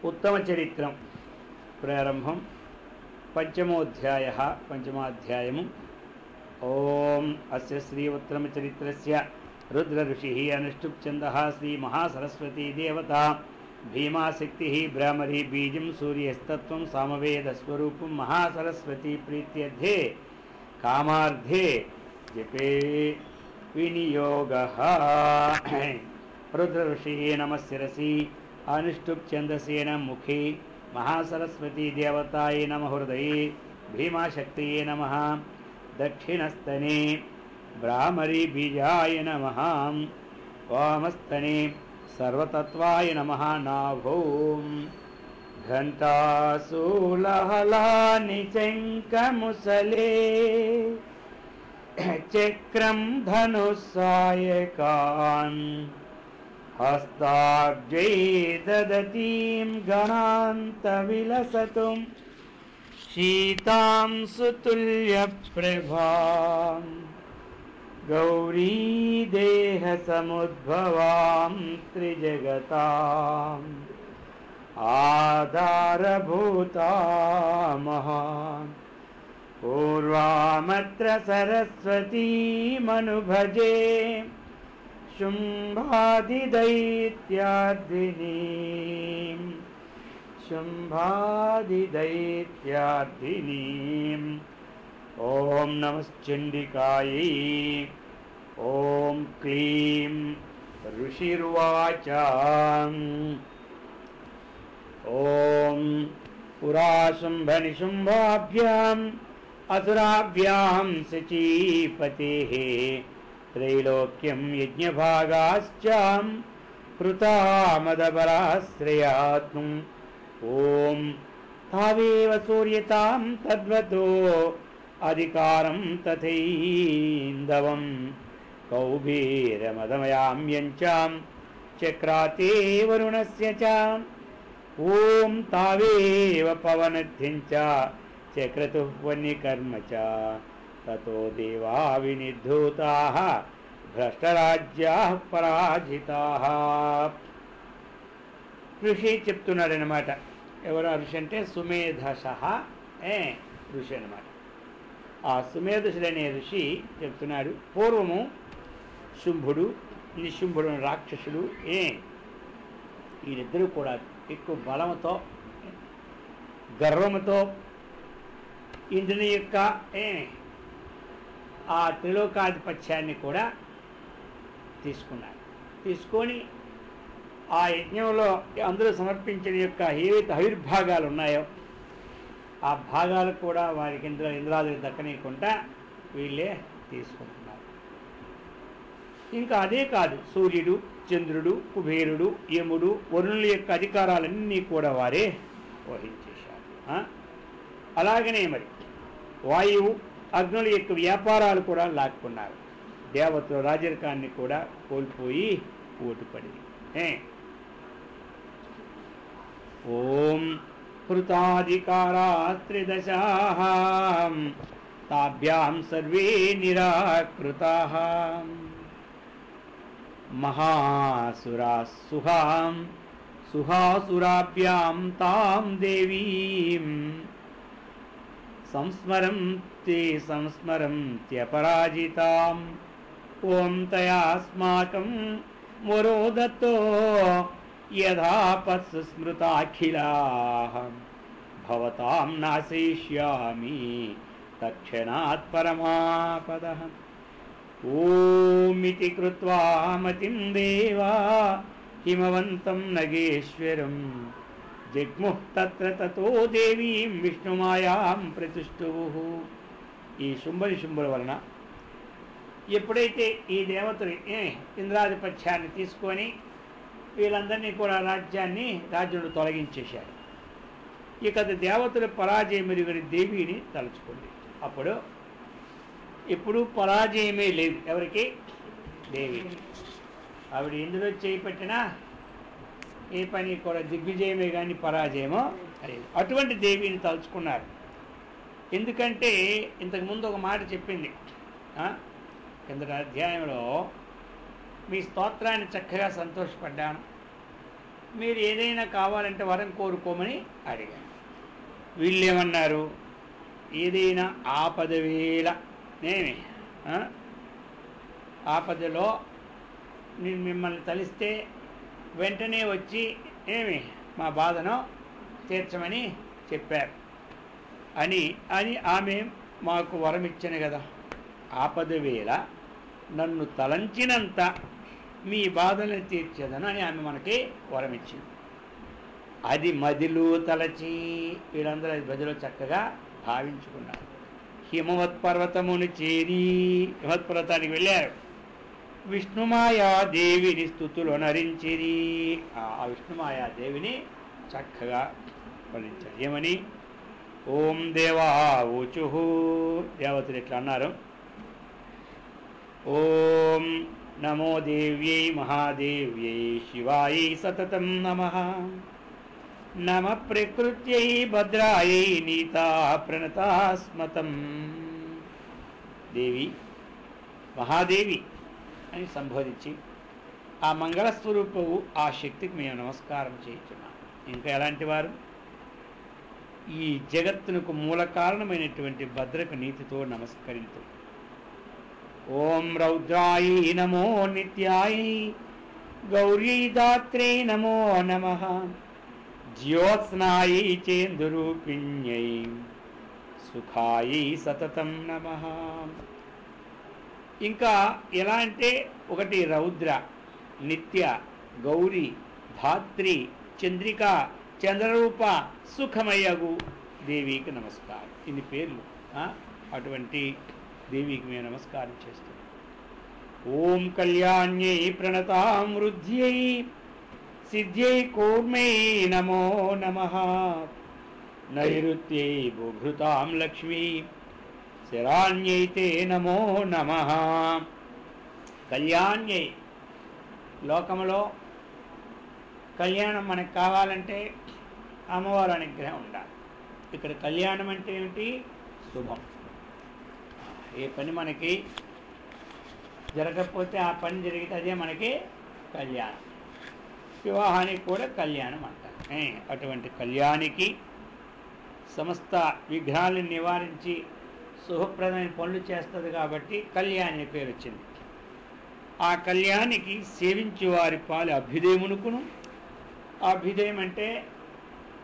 उत्तमचरित्रं प्रारम्भं पंचमाध्यायम् ओम अस्य श्री उत्तमचरित्रस्य रुद्र ऋषिः अनुष्टुप्छन्दः श्री महासरस्वती देवता भीमाशक्तिः ब्राह्मरी बीजं सूर्यस्तत्वं सामवेदस्वरूपं महासरस्वती प्रीत्यर्थे कामार्थे जपे विनियोगः रुद्र ऋषिः नमः शिरसि अनुष्टुप्छन्दसे नमः मुखे महासरस्वती देवतायै नमः हृदये भीमाशक्तिये नमः दक्षिणस्तने ब्राह्मरी बीजाय नमः वामस्तने सर्वतत्वाय नमः नाभौ घण्टासूलहलानि चङ्कमुसले चक्रं धनुस्सायकान् हस्ताब्जै ददतीं गणान्तविलसतुं शीतां सुतुल्यप्रभां गौरीदेहसमुद्भवां त्रिजगताम् आधारभूतामहान् पूर्वामत्र सरस्वतीमनुभजे शुम्भादिदैत्यार्धिनीम् ॐ नमश्चण्डिकायै ॐ क्लीं ऋषिर्वाच ॐ पुरा शुम्भनिशुम्भाभ्याम् असुराभ्यां शचीपतेः त्रैलोक्यं यज्ञभागाश्चां कृतामदबलाश्रयात्म् ॐ तावेव सूर्यतां तद्वतो अधिकारं तथैन्दवं कौबीरमदमयां यञ्चां चक्राते वरुणस्य च ॐ तावेव पवनद्धिं च चक्रतुः वह्निकर्म च ततो देवा विनिद्धूताः भ्रष्टराज्याः पराजिताः ఋషి చెప్తున్నాడు అన్నమాట. ఎవరు ఋషి అంటే సుమేధసః ఋషి అన్నమాట. ఆ సుమేధసుడు అనే ఋషి చెప్తున్నాడు, పూర్వము శుంభుడు నిశుంభుడు రాక్షసుడు వీరిద్దరూ కూడా ఎక్కువ బలముతో గర్వముతో ఇంద్రుని యొక్క ఆ త్రిలోకాధిపత్యాన్ని కూడా తీసుకొని ఆ యజ్ఞంలో అందరూ సమర్పించిన యొక్క ఏవైతే ఆవిర్భాగాలు ఉన్నాయో ఆ భాగాలు కూడా వారికి ఇంద్రాదులకు దక్కనీయకుండా వీళ్ళే తీసుకుంటున్నారు. ఇంకా అదే కాదు, సూర్యుడు, చంద్రుడు, కుబేరుడు, యముడు, వరుణుల యొక్క అధికారాలన్నీ కూడా వారే వహించేశారు. అలాగనే మరి వాయువు, అగ్నుల యొక్క వ్యాపారాలు కూడా లాక్కున్నారు. దేవతలు రాజరికాన్ని కూడా కోల్పోయి ఓటుపడింది. ఓం కృతాధికారాస్త్రిదశాః తాభ్యాం సర్వే నిరాకృతాః మహాసురాः సుహాసురాభ్యాం తాం దేవీం సంస్మరంత్యపరాజితాం ఓం తయాస్మాకం వరో దత్తో యథాపత్సు స్మృతాఖిలాః భవతాం నాశయిష్యామి తక్షణాత్ పరమాపదః ఓమితి కృత్వా మతిం దేవా హిమవంతం నగేశ్వరం జగ్ముః తత్ర తతో దేవీం విష్ణుమాయాం ప్రతిష్ఠువుః. ఈ శుంభనిశుంభుల వలన ఎప్పుడైతే ఈ దేవతలు ఇంద్రాధిపత్యాన్ని తీసుకొని వీళ్ళందరినీ కూడా రాజ్యుడు తొలగించేశారు. ఇక దేవతల పరాజయం ఎరుగని దేవిని తలుచుకుంది. అప్పుడు ఎప్పుడు పరాజయమే లేదు ఎవరికి? దేవికి. ఆవిడ ఎందులో చేపట్టినా ఏ పని కూడా దిగ్విజయమే కానీ పరాజయమో లేదు. అటువంటి దేవిని తలుచుకున్నారు. ఎందుకంటే ఇంతకుముందు ఒక మాట చెప్పింది కిందటి అధ్యాయంలో, మీ స్తోత్రాన్ని చక్కగా సంతోషపడ్డాను, మీరు ఏదైనా కావాలంటే వరం కోరుకోమని అడిగాను. వీళ్ళేమన్నారు, ఏదైనా ఆపద వేళ నేమి ఆపదలో నేను మిమ్మల్ని తలిస్తే వెంటనే వచ్చి ఏమి మా బాధను తీర్చమని చెప్పారు అని ఆమె మాకు వరం ఇచ్చాను కదా. ఆపద వేళ నన్ను తలంచినంత మీ బాధలను తీర్చేదను అని ఆమె మనకి వరం ఇచ్చింది. అది మదిలో తలచి వీళ్ళందరూ అది మదిలో చక్కగా భావించుకున్నారు. హిమవత్ పర్వతమును చేరి హిమవత్ పర్వతానికి వెళ్ళారు. విష్ణుమాయాదేవిని స్తుతులు నరించిరి. ఆ విష్ణుమాయాదేవిని చక్కగా వరించారు. ఏమని? ఓం దేవా ఊచు, దేవతలు ఇట్లా అన్నారు. ఓం నమో దేవ్యై మహాదేవ్యై శివాయై సతతం నమః. నమ ప్రకృత్యై భద్రాయై నీతా ప్రణతాస్మతం. దేవి మహాదేవి అని సంబోధించి ఆ మంగళస్వరూపవు ఆ శక్తికి మేము నమస్కారం చేయించున్నాం. ఇంకా ఎలాంటి వారు? ఈ జగత్తునకు మూల కారణమైనటువంటి భద్రకు నీతితో నమస్కరించు. ఓం రౌద్రాయి నమో నిత్యాయి గౌరీ దాత్రే నమో నమః. జ్యోత్స్నాయి చేందురూపిణ్యై సుఖాయి సతతం నమః. ఇంకా ఎలా అంటే ఒకటి రౌద్ర, నిత్య, గౌరీ, ధాత్రి, చంద్రిక, చంద్రరూప, సుఖమయ్యగు దేవికి నమస్కారం. ఇన్ని పేర్లు. అటువంటి దేవికి మేము నమస్కారం చేస్తున్నాం. ఓం కళ్యాణ్యై ప్రణతాం వృద్ధ్యై సిద్ధ్యై కూర్మై నమో నమః. నైరుత్యై బుభృతాం లక్ష్మీ శరాణ్యైతే నమో నమః. కళ్యాణ్యై, లోకంలో కళ్యాణం మనకు కావాలంటే అమ్మవారు అనుగ్రహం ఉండాలి. ఇక్కడ కళ్యాణం అంటే ఏమిటి? శుభం. ఏ పని మనకి జరగకపోతే ఆ పని జరిగితే అదే మనకి కళ్యాణం. వివాహానికి కూడా కళ్యాణం అంటారు. అటువంటి కళ్యాణికి సమస్త విఘ్నాలను నివారించి శుభప్రదమైన పనులు చేస్తుంది కాబట్టి కళ్యాణి పేరు వచ్చింది. ఆ కళ్యాణికి సేవించే వారి పాలు అభ్యుదయమునుకును. అభ్యుదయం అంటే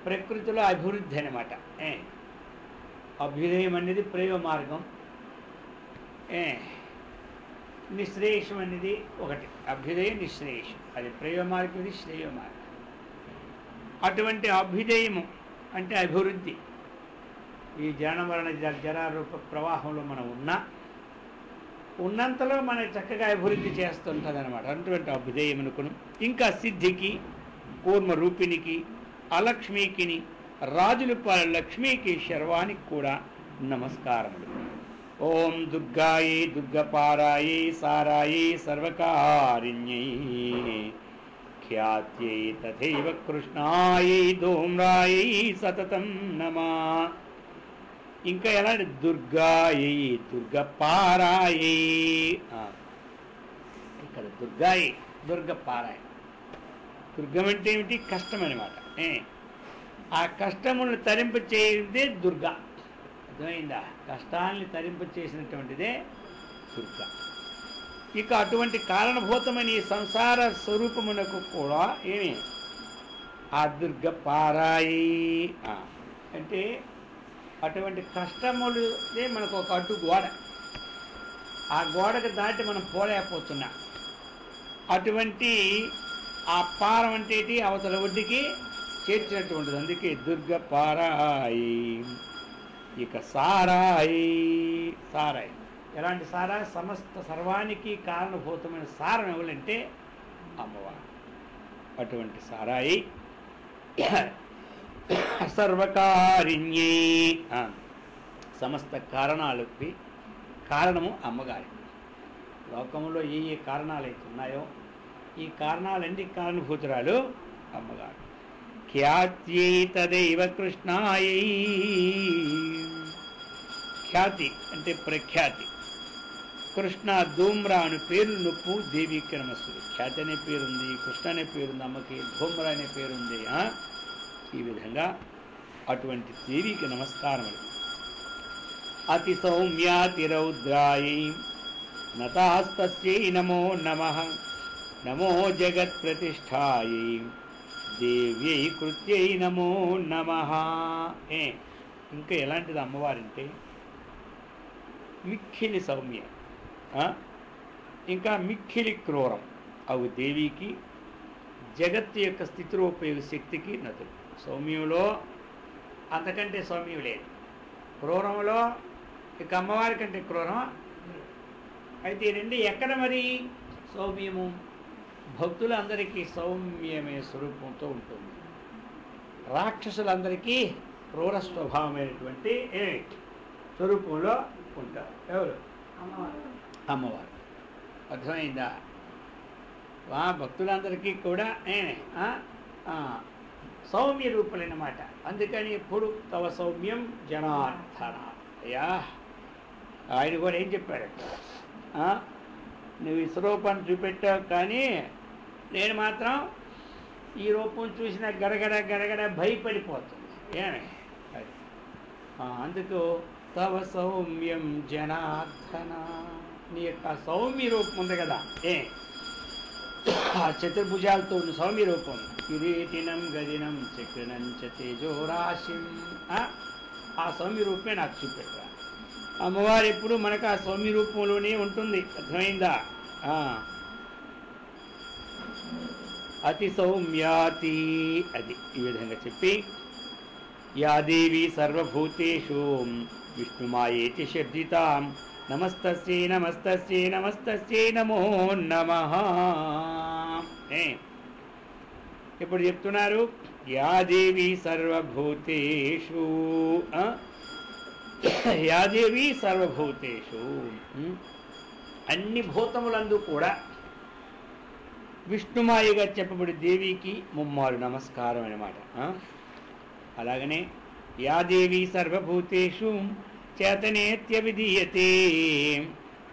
ప్రకృతిలో అభివృద్ధి అనమాట. అభ్యుదయం అనేది ప్రేమ మార్గం. నిశ్రేయసం అనేది ఒకటి. అభ్యుదయం, నిశ్రేయసం. అది ప్రేమ మార్గం, ఇది శ్రేయ మార్గం. అటువంటి అభ్యుదయము అంటే అభివృద్ధి. ఈ జనమరణ జరారూప ప్రవాహంలో మనం ఉన్నంతలో మనకి చక్కగా అభివృద్ధి చేస్తుంటుంది అనమాట. అటువంటి అభ్యుదయమునుకును. ఇంకా సిద్ధికి, కూర్మ రూపిణికి, అలక్ష్మికిని, రాజుల పాల లక్ష్మికి, శర్వానికి కూడా నమస్కారములు. ఓం దుర్గాయై దుర్గపారాయై సారాయై సర్వకారిణ్యై ఖ్యాత్యై తథైవ కృష్ణాయై ధూమ్రాయై సతతం నమః. ఇంకా ఎలాంటి? దుర్గాయై దుర్గపారాయై. ఇక్కడ దుర్గాయై దుర్గపారాయై. దుర్గం అంటే ఏమిటి? కష్టం అనమాట. ఆ కష్టములను తరింప చేయిందే దుర్గా. అర్థమైందా? కష్టాన్ని తరింప చేసినటువంటిదే దుర్గా. ఇక అటువంటి కారణభూతమైన ఈ సంసార స్వరూపమునకు కూడా ఆ దుర్గ పారాయి అంటే అటువంటి కష్టములే మనకు ఒక అడ్డు గోడ. ఆ గోడకు దాటి మనం పోలేకపోతున్నాం. అటువంటి ఆ పారం అంటే అవతల ఒడ్డుకి చేర్చినటువంటిది. అందుకే దుర్గ పారాయి. ఇక సారాయి. సారాయి ఎలాంటి సారా? సమస్త సర్వానికి కారణభూతమైన సారం ఎవరంటే అమ్మవారు. అటువంటి సారాయి సర్వకారిణ్యే. సమస్త కారణాలకి కారణము అమ్మగారి. లోకంలో ఏ ఏ కారణాలు అయితే ఉన్నాయో ఈ కారణాలన్నీ కారణభూతురాలు అమ్మగారు. ఖ్యాత్యై తదైవ కృష్ణాయై. ఖ్యాతి అంటే ప్రఖ్యాతి. కృష్ణ ధూమ్ర అనే పేర్లు నొప్పు దేవికి నమస్సులు. ఖ్యాతి అనే పేరుంది, కృష్ణ అనే పేరుంది, అమ్మకి ధూమ్ర అనే పేరుంది. ఈ విధంగా అటువంటి దేవికి నమస్కారములు. అతి సౌమ్యాతి రౌద్రాయి నతాస్తస్యై నమో నమః. నమో జగత్ ప్రతిష్ఠాయై దేవ్యై కృత్యై నమో నమః. ఇంకా ఎలాంటిది అమ్మవారంటే మిక్కిలి సౌమ్య, ఇంకా మిక్కిలి క్రూరం. అవి దేవికి జగత్తు యొక్క స్థితిరూపయోగ శక్తికి నదులు. సౌమ్యంలో అంతకంటే సౌమ్యం లేదు, క్రూరంలో ఇక అమ్మవారి కంటే క్రూరం. అయితే రెండు ఎక్కడ మరి సౌమ్యము? భక్తులందరికీ సౌమ్యమే స్వరూపంతో ఉంటుంది. రాక్షసులందరికీ క్రూర స్వభావమైనటువంటి స్వరూపంలో ఉంటారు. ఎవరు? అమ్మవారు. అర్థమైందా? భక్తులందరికీ కూడా సౌమ్య రూపులన్నమాట. అందుకని ఎప్పుడు తవ సౌమ్యం జనార్దన. అయ్యా ఆయన కూడా ఏం చెప్పాడు? నువ్వు ఈ స్వరూపాన్ని చూపెట్టావు, కానీ నేను మాత్రం ఈ రూపం చూసిన గడగడ గడగడ భయపడిపోతుంది. అందుకు తవ సౌమ్యం జనార్దన. నీ యొక్క సౌమ్య రూపం ఉంది కదా, ఆ చతుర్భుజాలతో ఉన్న సౌమ్య రూపం. కిరీటినం గదినం చక్రనం తేజోరాశిం. ఆ సౌమ్య రూపమే నాకు చూపెట్టరా. అమ్మవారు ఎప్పుడు మనకు ఆ సౌమ్య రూపంలోనే ఉంటుంది. అర్థమైందా? అతి సౌమ్యాతి అది ఈ విధంగా చెప్పి, యా దేవి సర్వభూతేషు విష్ణుమాయేతి శబ్దితాం నమస్తస్యై నమస్తస్యై నమస్తస్యై నమో నమః. ఇప్పుడు చెప్తున్నారు, యా దేవి సర్వభూతేషు. యా దేవి సర్వభూతేషు, అన్ని భూతములందు కూడా విష్ణుమాయగా చెప్పబడి దేవికి ముమ్మారు నమస్కారం అన్నమాట. అలాగనే యా దేవి సర్వభూతేషు చేతనేత్యవిధీయతే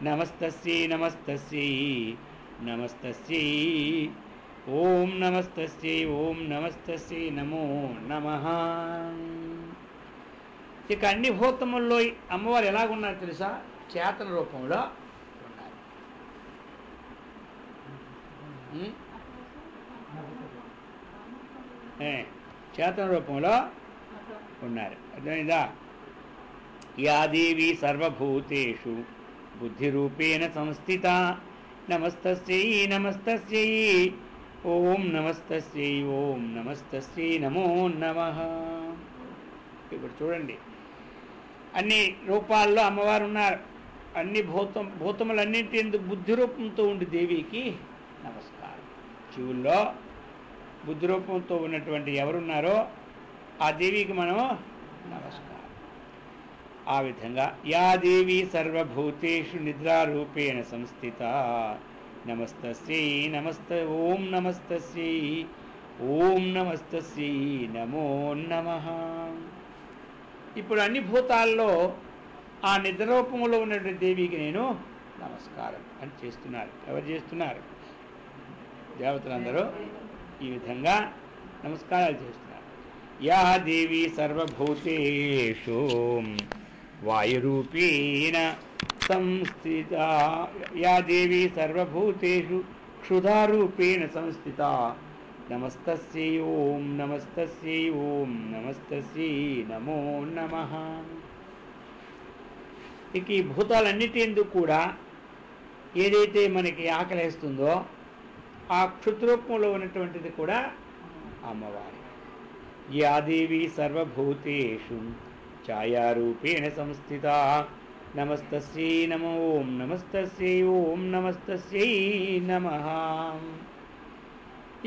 నమస్తస్యై నమస్తస్యై నమస్తస్యై ఓం నమస్తస్యై ఓం నమస్తస్యై నమో నమః. ఇక అన్ని భూతముల్లో అమ్మవారు ఎలాగున్నారు తెలుసా? చేతన రూపంలో ఉన్నారు. చేతన రూపంలో ఉన్నారు. అర్థమైందా? యా దేవి సర్వభూతేషు బుద్ధిరూపేణ సంస్థిత నమస్తస్యై నమస్తస్యై ఓం నమస్తస్యై ఓం నమస్తస్యై నమో నమః. ఇప్పుడు చూడండి, అన్ని రూపాల్లో అమ్మవారు ఉన్నారు. అన్ని భూతములన్నింటి ఎందుకు బుద్ధి రూపంతో ఉండి దేవికి నమస్కారం. శివుల్లో బుద్ధి రూపంతో ఉన్నటువంటి ఎవరున్నారో ఆ దేవికి మనము నమస్కారం. ఆ విధంగా యా దేవి సర్వభూతేషు నిద్రారూపేణ సంస్థిత నమస్తస్యై ఓం నమస్తస్యై ఓం నమస్తస్యై నమో నమః. ఇప్పుడు అన్ని భూతాల్లో ఆ నిద్రరూపంలో ఉన్నటువంటి దేవికి నేను నమస్కారం అని చేస్తున్నారు. ఎవరు చేస్తున్నారు? దేవతలందరూ ఈ విధంగా నమస్కారాలు చేస్తున్నారు. యా దేవి సర్వభూతేషు వాయురూపేణ సంస్థిత యా దేవి సర్వభూతేషు క్షుధారూపేణ సంస్థిత నమస్తస్యై ఓం నమస్తస్యై ఓం నమస్తస్యై నమో నమః. ఇక ఈ భూతాలన్నిటి ఎందుకు కూడా ఏదైతే మనకి ఆకలిస్తుందో ఆ క్షుద్రూపంలో ఉన్నటువంటిది కూడా అమ్మవారి. యా దేవి సర్వభూతేషు ఛాయారూపేణ సంస్థిత నమస్తస్యై నమో ఓం నమస్తస్యై ఓం నమస్తస్యై నమః.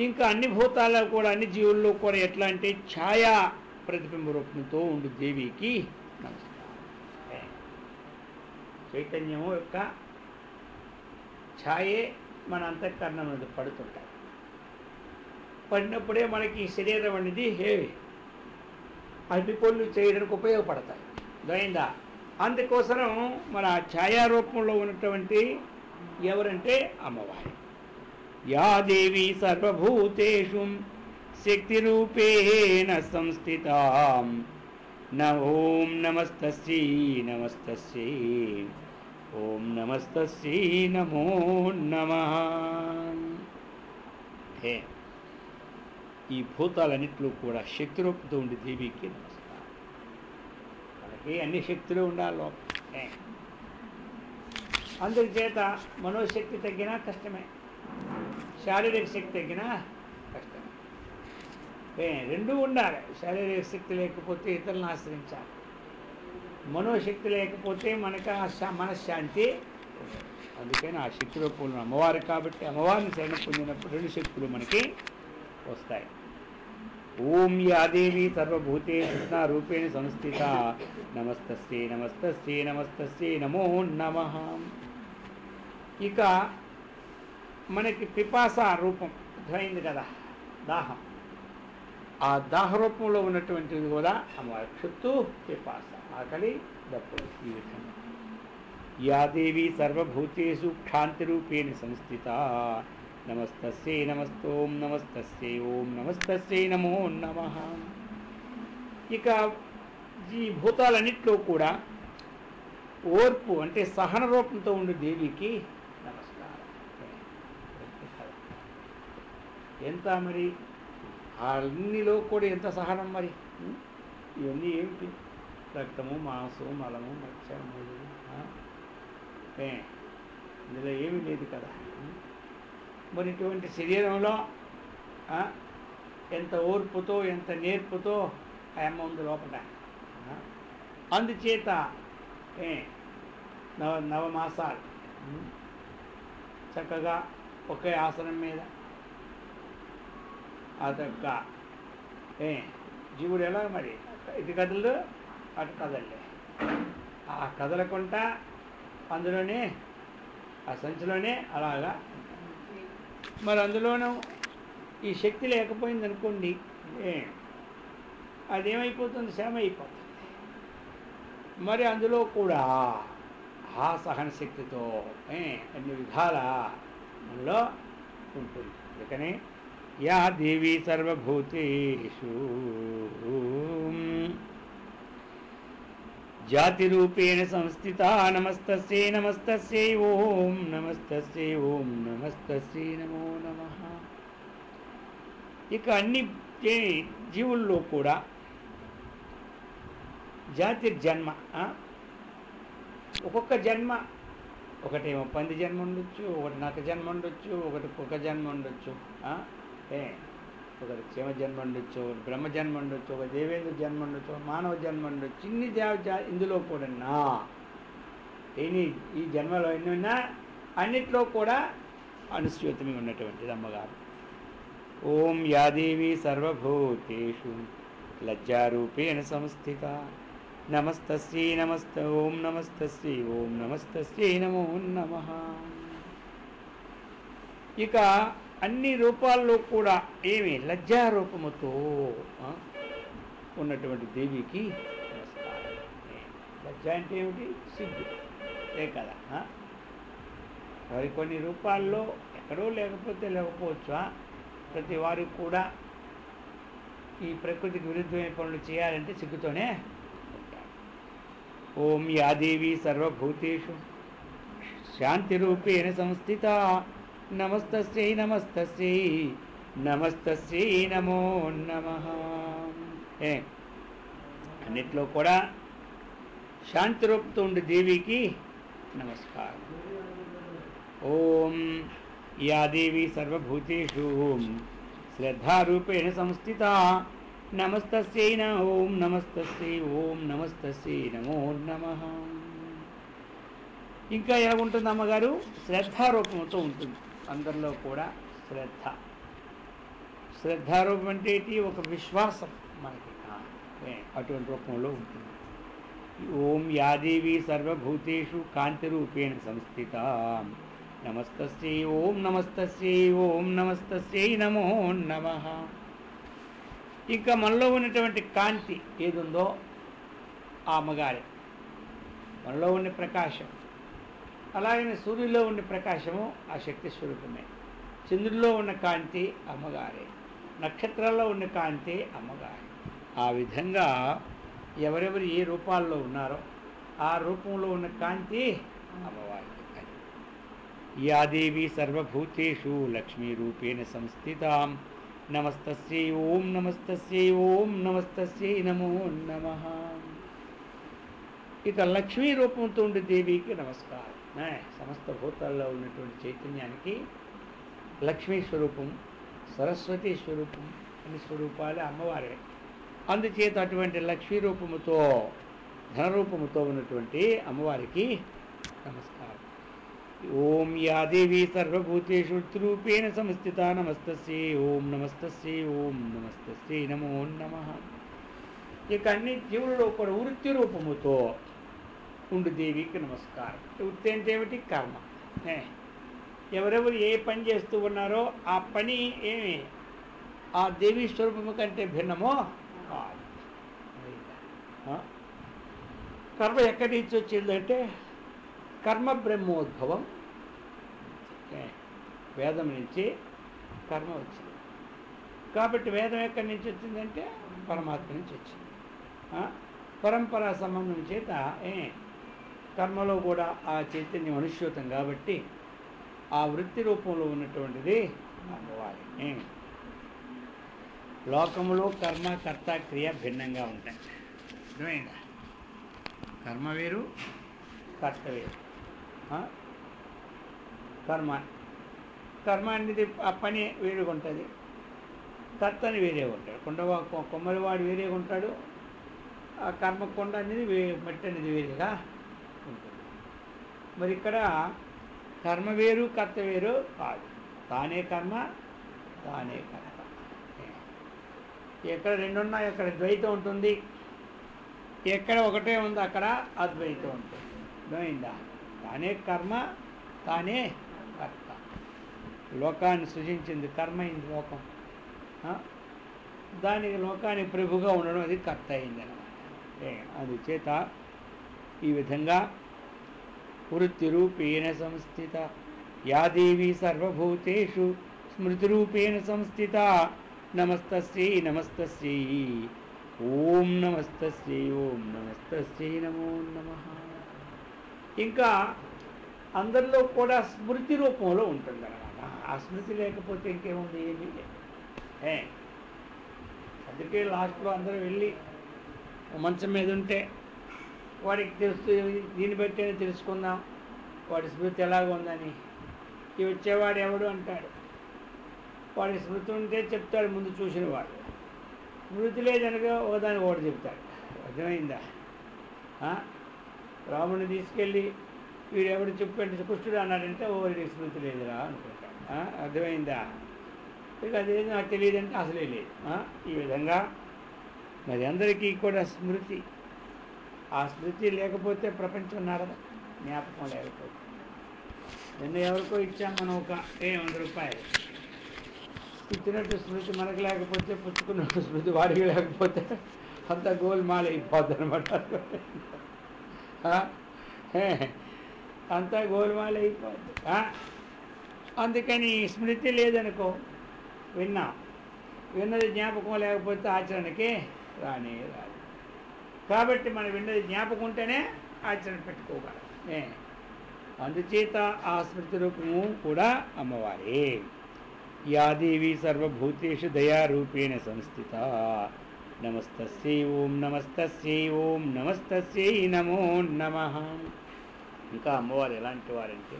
ఇంకా అన్ని భూతాల్లో కూడా అన్ని జీవుల్లో కూడా ఎట్లా అంటే ఛాయా ప్రతిబింబ రూపంతో ఉండు దేవికి నమస్కారం. చైతన్యము యొక్క ఛాయే మన అంతఃకరణం మీద పడుతుంటాయి. పడినప్పుడే మనకి శరీరం అనేది అన్ని పనులు చేయడానికి ఉపయోగపడతాయి. అయిందా? అందుకోసం మన ఛాయారూపంలో ఉన్నటువంటి ఎవరంటే అమ్మవారి. యా దేవి సర్వభూతేషు శక్తిరూపేణ సంస్థితా ఓం నమస్తస్యై నమస్తస్యై ఓం నమస్తస్యై నమో నమః. హే, ఈ భూతాలన్నింటిలో కూడా శక్తి రూపంతో ఉండే దేవికి నమస్కారం. మనకి అన్ని శక్తులు ఉండాలి. అందుచేత మనోశక్తి తగ్గినా కష్టమే, శారీరక శక్తి తగ్గినా కష్టమే. రెండూ ఉండాలి. శారీరక శక్తి లేకపోతే ఇతరులను ఆశ్రయించాలి, మనోశక్తి లేకపోతే మనకు మనశ్శాంతి. అందుకని ఆ శక్తి రూపంలో అమ్మవారు కాబట్టి అమ్మవారిని శరణ పొందినప్పుడు రెండు శక్తులు మనకి వస్తాయి. ఓం యాదేవి సర్వభూతేషు రూపేణ సంస్థిత నమస్తస్యై నమస్తస్యై నమస్తస్యై నమో నమః. ఇక మనకి పిపాస రూపం అర్థమైంది కదా, దాహం. ఆ దాహ రూపంలో ఉన్నటువంటిది కూడా అమ్మవారి క్షుత్తు పిపాస, ఆకలి, దప్పులు. ఈ విధంగా యాదేవి సర్వభూతేషు క్షాంతి రూపేణ సంస్థిత నమస్తస్యై నమస్తోం నమస్తస్యై ఓం నమస్తస్యై నమో నమః. ఇక ఈ భూతాలన్నింటిలో కూడా ఓర్పు అంటే సహన రూపంతో ఉండే దేవికి నమస్కారం. ఎంత మరి అన్నిలో కూడా ఎంత సహనం మరి. ఇవన్నీ ఏమిటి? రక్తము, మాంసము, మలము, మత్స్యము, ఇందులో ఏమీ లేదు కదా. మరి ఇటువంటి శరీరంలో ఎంత ఓర్పుతో ఎంత నేర్పుతో ఆ అమ్మ ఉంది లోపల. అందుచేత నవమాసాలు చక్కగా ఒకే ఆసనం మీద అదొక్క జీవుడు ఎలా మరి ఇటు కదలదు అటు కదలే, ఆ కదలకుండా అందులోనే ఆ సంచిలోనే అలాగా. మరి అందులోనూ ఈ శక్తి లేకపోయింది అనుకోండి, అదేమైపోతుంది? శ్రమ అయిపోతుంది. మరి అందులో కూడా ఆ సహన శక్తితో అన్ని విధాల మనలో ఉంటుంది. అందుకనే యా దేవి సర్వభూతేషు జాతి రూపేణ సంస్థిత నమస్తస్యై నమస్తస్యై ఓం నమస్తస్యై ఓం నమస్తస్యై నమో నమః. ఇక అన్ని జీవుల్లో కూడా జాతి జన్మ, ఒక్కొక్క జన్మ, ఒకటేమో పంది జన్మ ఉండొచ్చు, ఒకటి నక్క జన్మ ఉండొచ్చు, ఒకటి కుక్క జన్మ ఉండొచ్చు, ఒకటి చీమ జన్మ ఉండొచ్చు, ఒకటి బ్రహ్మ జన్మ ఉండొచ్చు, ఒక దేవేంద్ర జన్మ ఉండొచ్చు, ఒక మానవ జన్మ ఉండొచ్చు. ఇన్ని ఇందులో కూడా ఈ జన్మలో ఎన్ని ఉన్నా అన్నిట్లో కూడా అనుస్యూతమై ఉన్నటువంటిది అమ్మగారు. ఓం యాదేవి సర్వభూతేషు లజ్జారూపేణ సంస్థిత నమస్తస్యై ఓం నమస్తస్యై ఓం నమస్తస్యై నమో నమః. ఇక అన్ని రూపాల్లో కూడా ఏమి లజ్జారూపముతో ఉన్నటువంటి దేవికి నమస్కారం. లజ్జ అంటే ఏమిటి? సిగ్గు కదా. మరి కొన్ని రూపాల్లో ఎక్కడో లేకపోవచ్చు. ప్రతి వారు కూడా ఈ ప్రకృతికి విరుద్ధమైన పనులు చేయాలంటే సిగ్గుతోనే ఉంటారు. ఓం యాదేవి సర్వభూతేషు శాంతి రూపేణ సంస్థిత నమస్తస్యై నమస్తస్యై నమస్తస్యై నమో నమః. అన్నిట్లో కూడా శాంతి రూపంతో ఉండే దేవికి నమస్కారం. ఓం యా దేవి సర్వభూతేషు శ్రద్ధారూపేణ సంస్థిత నమస్తస్యై ఓం నమస్తస్యై ఓం నమస్తస్యై నమో నమః. ఇంకా ఎలా ఉంటుంది అమ్మగారు? శ్రద్ధారూపంతో ఉంటుంది. అందరిలో కూడా శ్రద్ధారూపం అంటే ఒక విశ్వాసం మనకి అటువంటి రూపంలో ఉంటుంది. ఓం యాదేవి సర్వభూతేషు కాంతి రూపేణ సంస్థిత నమస్తస్యై ఓం నమస్తస్యై ఓం నమస్తస్యై నమో నమః. ఇంకా మనలో ఉన్నటువంటి కాంతి ఏదుందో ఆ అమ్మగారే. మనలో ఉన్న ప్రకాశం. అలాగనే సూర్యుల్లో ఉన్న ప్రకాశము ఆ శక్తి స్వరూపమే. చంద్రుల్లో ఉన్న కాంతి అమ్మగారే, నక్షత్రాల్లో ఉన్న కాంతి అమ్మగారే. ఆ విధంగా ఎవరెవరు ఏ రూపాల్లో ఉన్నారో ఆ రూపంలో ఉన్న కాంతి అమ్మవారికి. యా దేవి సర్వభూతేషు లక్ష్మీ రూపేణ సంస్థితాం నమస్తస్యై ఓం నమస్తస్యై ఓం నమస్తస్యై నమో నమః. ఇక లక్ష్మీ రూపంతో ఉండే దేవికి నమస్కారం. సమస్త భూతాల్లో ఉన్నటువంటి చైతన్యానికి లక్ష్మీ స్వరూపం, సరస్వతి స్వరూపం అన్ని స్వరూపాలే అమ్మవారే. అందుచేత అటువంటి లక్ష్మీ రూపముతో ధనరూపముతో ఉన్నటువంటి అమ్మవారికి నమస్కారం. ఓం యా దేవి సర్వభూతేషు రూపేణ సంస్థిత నమస్తస్యై ఓం నమస్తస్యై ఓం నమస్తస్యై నమో నమః. ఇక అన్ని జీవులలో కూడా వృత్తి రూపముతో ఉండు దేవికి నమస్కారం. వృత్తి అంటే ఏమిటి? కర్మ. ఎవరెవరు ఏ పని చేస్తూ ఉన్నారో ఆ పని ఏమి ఆ దేవీ స్వరూపము కంటే భిన్నమో కాదు. కర్మ ఎక్కడి నుంచి వచ్చిందంటే కర్మ బ్రహ్మోద్భవం. వేదం నుంచి కర్మ వచ్చింది. కాబట్టి వేదం ఎక్కడి నుంచి వచ్చిందంటే పరమాత్మ నుంచి వచ్చింది. పరంపరా సంబంధం చేత కర్మలో కూడా ఆ చైతన్యం అనుష్యూతం కాబట్టి ఆ వృత్తి రూపంలో ఉన్నటువంటిది అమ్మవారి. లోకములో కర్మ కర్త క్రియ భిన్నంగా ఉంటాయి. అర్థమైందా? కర్మ వేరు, కర్త వేరు. కర్మ అనేది ఆ పని వేరుగా ఉంటుంది, కర్తని వేరే ఉంటాడు. కొమ్మరివాడు వేరేగా ఉంటాడు, ఆ కర్మ కొండ అనేది మట్టి అనేది వేరేగా ఉంటుంది. మరి ఇక్కడ కర్మ వేరు కర్త వేరు కాదు. తానే కర్మ, తానే కర్త. ఎక్కడ రెండున్నాయి అక్కడ ద్వైతం ఉంటుంది, ఎక్కడ ఒకటే ఉంది అక్కడ అద్వైతం ఉంటుంది. అర్థమైందా? తానే కర్మ, తానే కర్త. లోకాన్ని సృజించింది కర్మ అయింది లోకం. దానికి లోకానికి ప్రభుగా ఉండడం అది కర్త అయింది అన్నమాట. అందుచేత ఈ విధంగా వృత్తి రూపేణ సంస్థిత యా దేవి సర్వభూతేషు స్మృతి రూపేణ సంస్థిత నమస్తస్యై నమస్తస్యై ఓం నమస్తస్యై ఓం నమస్తస్యై నమో నమః. ఇంకా అందరిలో కూడా స్మృతి రూపంలో ఉంటుంది అన్నమాట. ఆ స్మృతి లేకపోతే ఇంకేముంది? ఏమీ లేదు. అందుకే లాస్ట్లో అందరూ వెళ్ళి మంచం మీద ఉంటే వాడికి దీన్ని బట్టే తెలుసుకుందాం వాడి స్మృతి ఎలాగ ఉందని. ఈ వచ్చేవాడు ఎవడు అంటాడు. వాడి స్మృతి ఉంటే చెప్తాడు ముందు చూసిన వాడు. స్మృతి లేదనగా ఒకదాని ఒకటి చెప్తాడు. అర్థమైందా? రాముడిని తీసుకెళ్ళి వీడు ఎవడు చెప్పండి కృష్ణుడు అన్నాడంటే వీడికి స్మృతి లేదురా అనుకుంటాడు. అర్థమైందా? ఇక అదేది నాకు తెలియదంటే అసలే లేదు. ఈ విధంగా మరి అందరికీ కూడా స్మృతి, ఆ స్మృతి లేకపోతే ప్రపంచం నడదు. జ్ఞాపకం లేకపోతే. నిన్న ఎవరికో ఇచ్చాం మనం ఒక 100 రూపాయలు ఇచ్చినట్టు స్మృతి మనకు లేకపోతే, పుచ్చుకున్నట్టు స్మృతి వాడికి లేకపోతే అంత గోల్మాల్ అయిపోద్ది అనమాట. అంతా గోల్మాల్ అయిపోద్ది. అందుకని స్మృతి లేదనుకో, విన్నది జ్ఞాపకం లేకపోతే ఆచరణకి రానే రాదు. కాబట్టి మనం విన్నది జ్ఞాపకం ఉంటేనే ఆచరణ పెట్టుకోగలం. అందుచేత ఆ స్మృతి రూపము కూడా అమ్మవారే. యా దేవి సర్వభూతేషు దయారూపేణ సంస్థిత నమస్తస్యై ఓం నమస్తస్యై ఓం నమస్తస్యై నమో నమః. ఇంకా అమ్మవారు ఎలాంటి వారంటే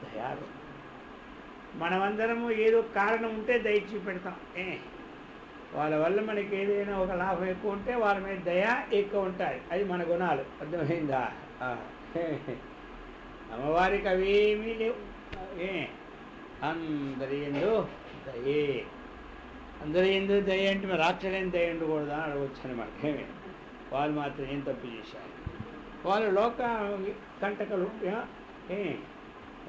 దయారు. మనమందరము ఏదో కారణం ఉంటే దయ చూపెడతాం. వాళ్ళ వల్ల మనకి ఏదైనా ఒక లాభం ఎక్కువ ఉంటే వాళ్ళ మీద దయ ఎక్కువ ఉంటాయి. అది మన గుణాలు. అర్థమైందా? అమ్మవారికి అవేమీ లేవు. అందరి యందు దయే. అందరి యందు దయ అంటే మరి రాక్షసైన దయ ఉండకూడదా అని అడగొచ్చాను మనకేమి. వాళ్ళు మాత్రం ఏం తప్పు చేశారు? వాళ్ళు లోక కంటకలు.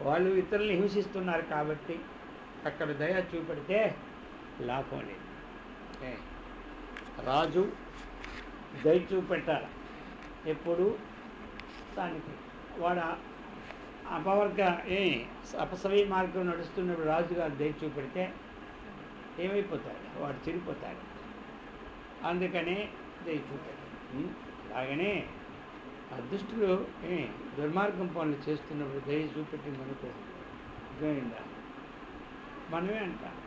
వాళ్ళు ఇతరుల్ని హింసిస్తున్నారు కాబట్టి అక్కడ దయ చూపెడితే లాభం లేదు. రాజు దయ చూపెట్టాలి. ఎప్పుడు దానికి వాడు అపవర్గ అపసవీ మార్గం నడుస్తున్నప్పుడు రాజుగారు దయ చూపెడితే ఏమైపోతాడు, వాడు చెడిపోతాడు. అందుకనే దయ చూపెట్టాడు. అలాగనే ఆ దుష్టులు దుర్మార్గం పనులు చేస్తున్నప్పుడు దయ చూపెట్టిందనుకో గోవిందా మనమే అంటాం,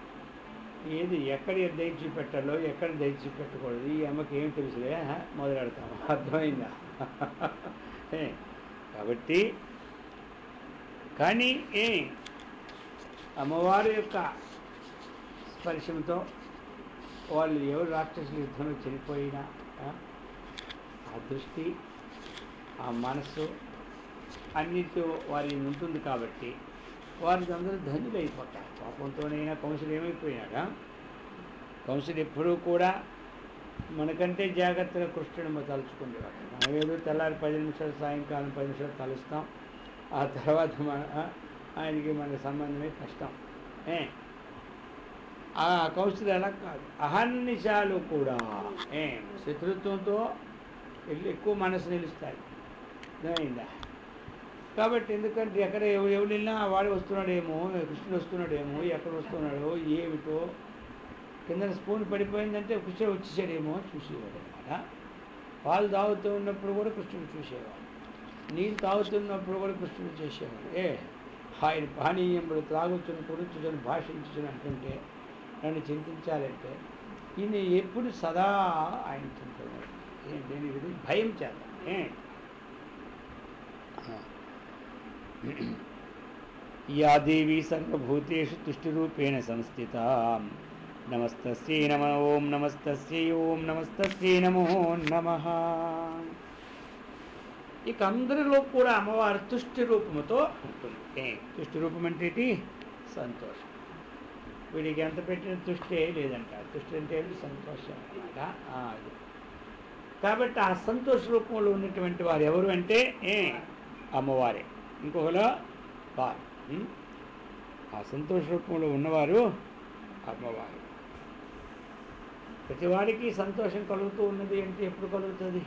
ఏది ఎక్కడ దయ చూపెట్టాలో ఎక్కడ దయ చూపెట్టకూడదు ఈ అమ్మకి ఏం తెలుసులే మొదలెడతాం. అర్థమైందా? కాబట్టి కానీ అమ్మవారి యొక్క స్పర్శంతో వాళ్ళు ఎవరు రాక్షసుల యుద్ధంలో చనిపోయినా ఆ దృష్టి ఆ మనస్సు అన్నిటితో వారి ఉంటుంది కాబట్టి వారికి అందరూ ధన్యులు అయిపోతారు. పాపంతోనైనా కంసుడు ఏమైపోయినాడా, కంసుడు ఎప్పుడూ కూడా మనకంటే జాగ్రత్తగా కృష్ణుడు తలుచుకుండేవాడు. మనం ఏదో తెల్లారి 10 నిమిషాలు సాయంకాలం 10 నిమిషాలు తలుస్తాం, ఆ తర్వాత ఆయనకి మనకి సంబంధమే కష్టం. ఆ కౌశలు ఎలా కాదు, అహర్నిశాలు కూడా శత్రుత్వంతో ఎక్కువ మనసు నిలుస్తాయి. అయిందా? కాబట్టి ఎందుకంటే ఎక్కడ ఎవరు వెళ్ళినా వాడు వస్తున్నాడేమో, కృష్ణుడు వస్తున్నాడేమో, ఎక్కడ వస్తున్నాడో ఏమిటో, కింద స్పూన్ పడిపోయిందంటే కృష్ణుడు వచ్చేసాడేమో చూసేవాడు అనమాట. పాలు తాగుతూ ఉన్నప్పుడు కూడా కృష్ణుడు చూసేవాడు, నీళ్ళు తాగుతున్నప్పుడు కూడా కృష్ణుడు చేసేవాడు. ఆయన పానీయములు త్రాగుతున్న కురుచుని భాషించుని అంటుంటే నన్ను చింతించాలంటే ఈయన ఎప్పుడు సదా ఆయన చింతున్నాడు. దేని గురించి భయం చేద్దాం. యా దేవీ సర్వభూతేషు తుష్టిరూపేణ సంస్థిత నమస్తస్యై నమః ఓం నమస్తస్యై ఓం నమస్తస్యై నమో నమః. ఇక అందరిలో కూడా అమ్మవారు తుష్టి రూపముతో ఉంటుంది. తుష్టి రూపం అంటే సంతోషం. వీడికి ఎంత పెట్టిన తుష్టే లేదంట. తుష్టి అంటే సంతోషం అన్నమాట. అది కాబట్టి ఆ సంతోష రూపంలో ఉన్నటువంటి వారు ఎవరు అంటే అమ్మవారే. ఇంకొకలో వారు ఆ సంతోష రూపంలో ఉన్నవారు అమ్మవారు. ప్రతివాడికి సంతోషం కలుగుతూ ఉన్నది అంటే ఎప్పుడు కలుగుతుంది?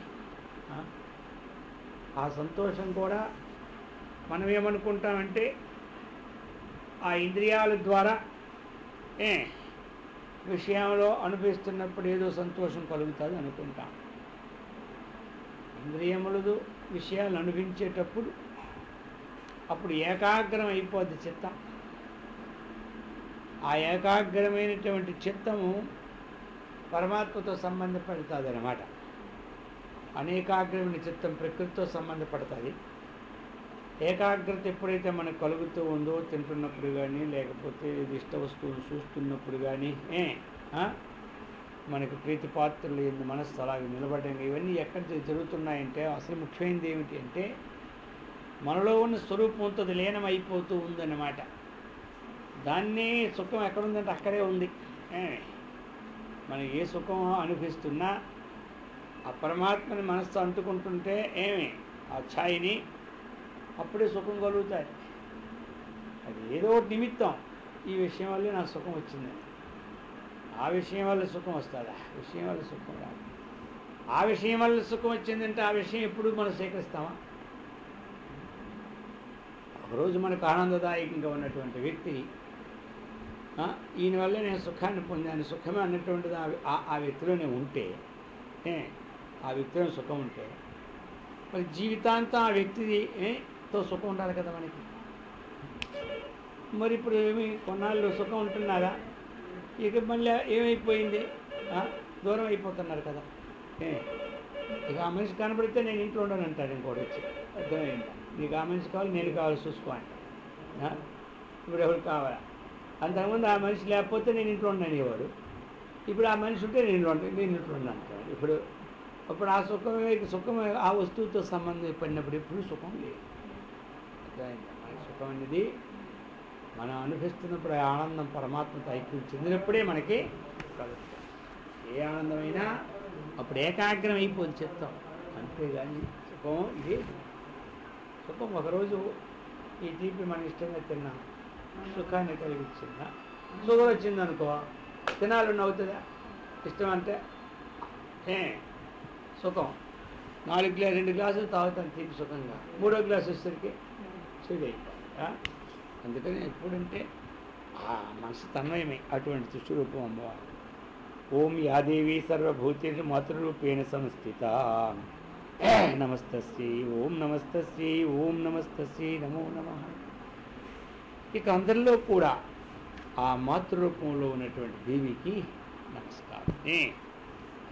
ఆ సంతోషం కూడా మనం ఏమనుకుంటామంటే ఆ ఇంద్రియాల ద్వారా విషయంలో అనుభవిస్తున్నప్పుడు ఏదో సంతోషం కలుగుతుంది అనుకుంటాం. ఇంద్రియములదు విషయాలు అనుభవించేటప్పుడు అప్పుడు ఏకాగ్రం అయిపోద్ది చిత్తం. ఆ ఏకాగ్రమైనటువంటి చిత్తము పరమాత్మతో సంబంధపడుతుంది అన్నమాట. అనేకాగ్రమైన చిత్తం ప్రకృతితో సంబంధపడుతుంది. ఏకాగ్రత ఎప్పుడైతే మనకు కలుగుతూ ఉందో, తింటున్నప్పుడు కానీ లేకపోతే ఇష్ట వస్తువులు చూస్తున్నప్పుడు కానీ మనకి ప్రీతిపాత్రలు ఏంది మనస్సు అలాగే నిలబడడం, ఇవన్నీ ఎక్కడ జరుగుతున్నాయంటే అసలు ముఖ్యమైనది ఏమిటి అంటే మనలో ఉన్న స్వరూపంతో అది లీనం అయిపోతూ ఉందన్నమాట. దాన్నే సుఖం ఎక్కడుందంటే అక్కడే ఉంది. మనం ఏ సుఖం అనుభవిస్తున్నా ఆ పరమాత్మని మనస్సు అంటుకుంటుంటే ఆ ఛాయిని అప్పుడే సుఖం కలుగుతాయి. అది ఏదో ఒకటి నిమిత్తం, ఈ విషయం వల్లే నాకు సుఖం వచ్చింది, ఆ విషయం వల్ల సుఖం వస్తుందా? విషయం వల్ల సుఖం రాదు. ఆ విషయం వల్ల సుఖం వచ్చిందంటే ఆ విషయం ఎప్పుడు మనం సేకరిస్తామా? ఒకరోజు మనకు ఆనందదాయకంగా ఉన్నటువంటి వ్యక్తి ఈయన వల్ల నేను సుఖాన్ని పొందాను, సుఖమే అన్నటువంటిది ఆ వ్యక్తిలోనే ఉంటే, ఆ వ్యక్తిలో సుఖం ఉంటే మరి జీవితాంతం ఆ వ్యక్తితో సుఖం ఉండాలి కదా మనకి. మరి ఇప్పుడు కొన్నాళ్ళు సుఖం ఉంటున్నారా? ఇక మళ్ళీ ఏమైపోయింది, దూరం అయిపోతున్నారు కదా. ఇక ఆ మనిషి కనబడితే నేను ఇంట్లో ఉండను అంటాడు ఇంకోటి వచ్చి. అర్థమైందా? నీకు ఆ మనిషి కావాలి, నేను కావాలి, చూసుకో అంట. ఇప్పుడు ఎవరు కావాలా? అంతకుముందు ఆ మనిషి లేకపోతే నేను ఇంట్లో ఉండనివాడు. ఇప్పుడు ఆ మనిషి ఉంటే నేను ఇంట్లో ఉండను అంటాడు. అప్పుడు ఆ సుఖం ఆ వస్తువుతో సంబంధం పడినప్పుడు ఎప్పుడు సుఖం లేదు. అర్థమైందా? మనకి సుఖం అనేది మనం అనుభవిస్తున్నప్పుడు ఆ ఆనందం పరమాత్మతో ఐక్యం చెందినప్పుడే మనకి కలుగుతుంది. ఏ ఆనందమైనా అప్పుడు ఏకాగ్రం అయిపోతుంది చిత్తం. అంతేగాని సుఖం ఇది సుఖం ఒకరోజు ఈ తీపి మన ఇష్టంగా తిన్నాం, సుఖాన్ని కలిగించిందా? షుగర్ వచ్చిందనుకో తినాలని అవుతుందా? ఇష్టం అంటే సుఖం. 2 గ్లాసులు తాగుతాను తిరిగి సుఖంగా, 3వ గ్లాసు వచ్చేసరికి చెడు అయిపోయి. అందుకని ఎప్పుడంటే ఆ మనసు తన్మయమే అటువంటి స్వరూపం అమ్మవారు. ఓం యాదేవి సర్వభూతేషు మాతృరూపేణ సంస్థిత నమస్తస్యై ఓం నమస్తస్యై ఓం నమస్తస్యై నమో నమః. ఇక అందరిలో కూడా ఆ మాతృరూపంలో ఉన్నటువంటి దేవికి నమస్కారం.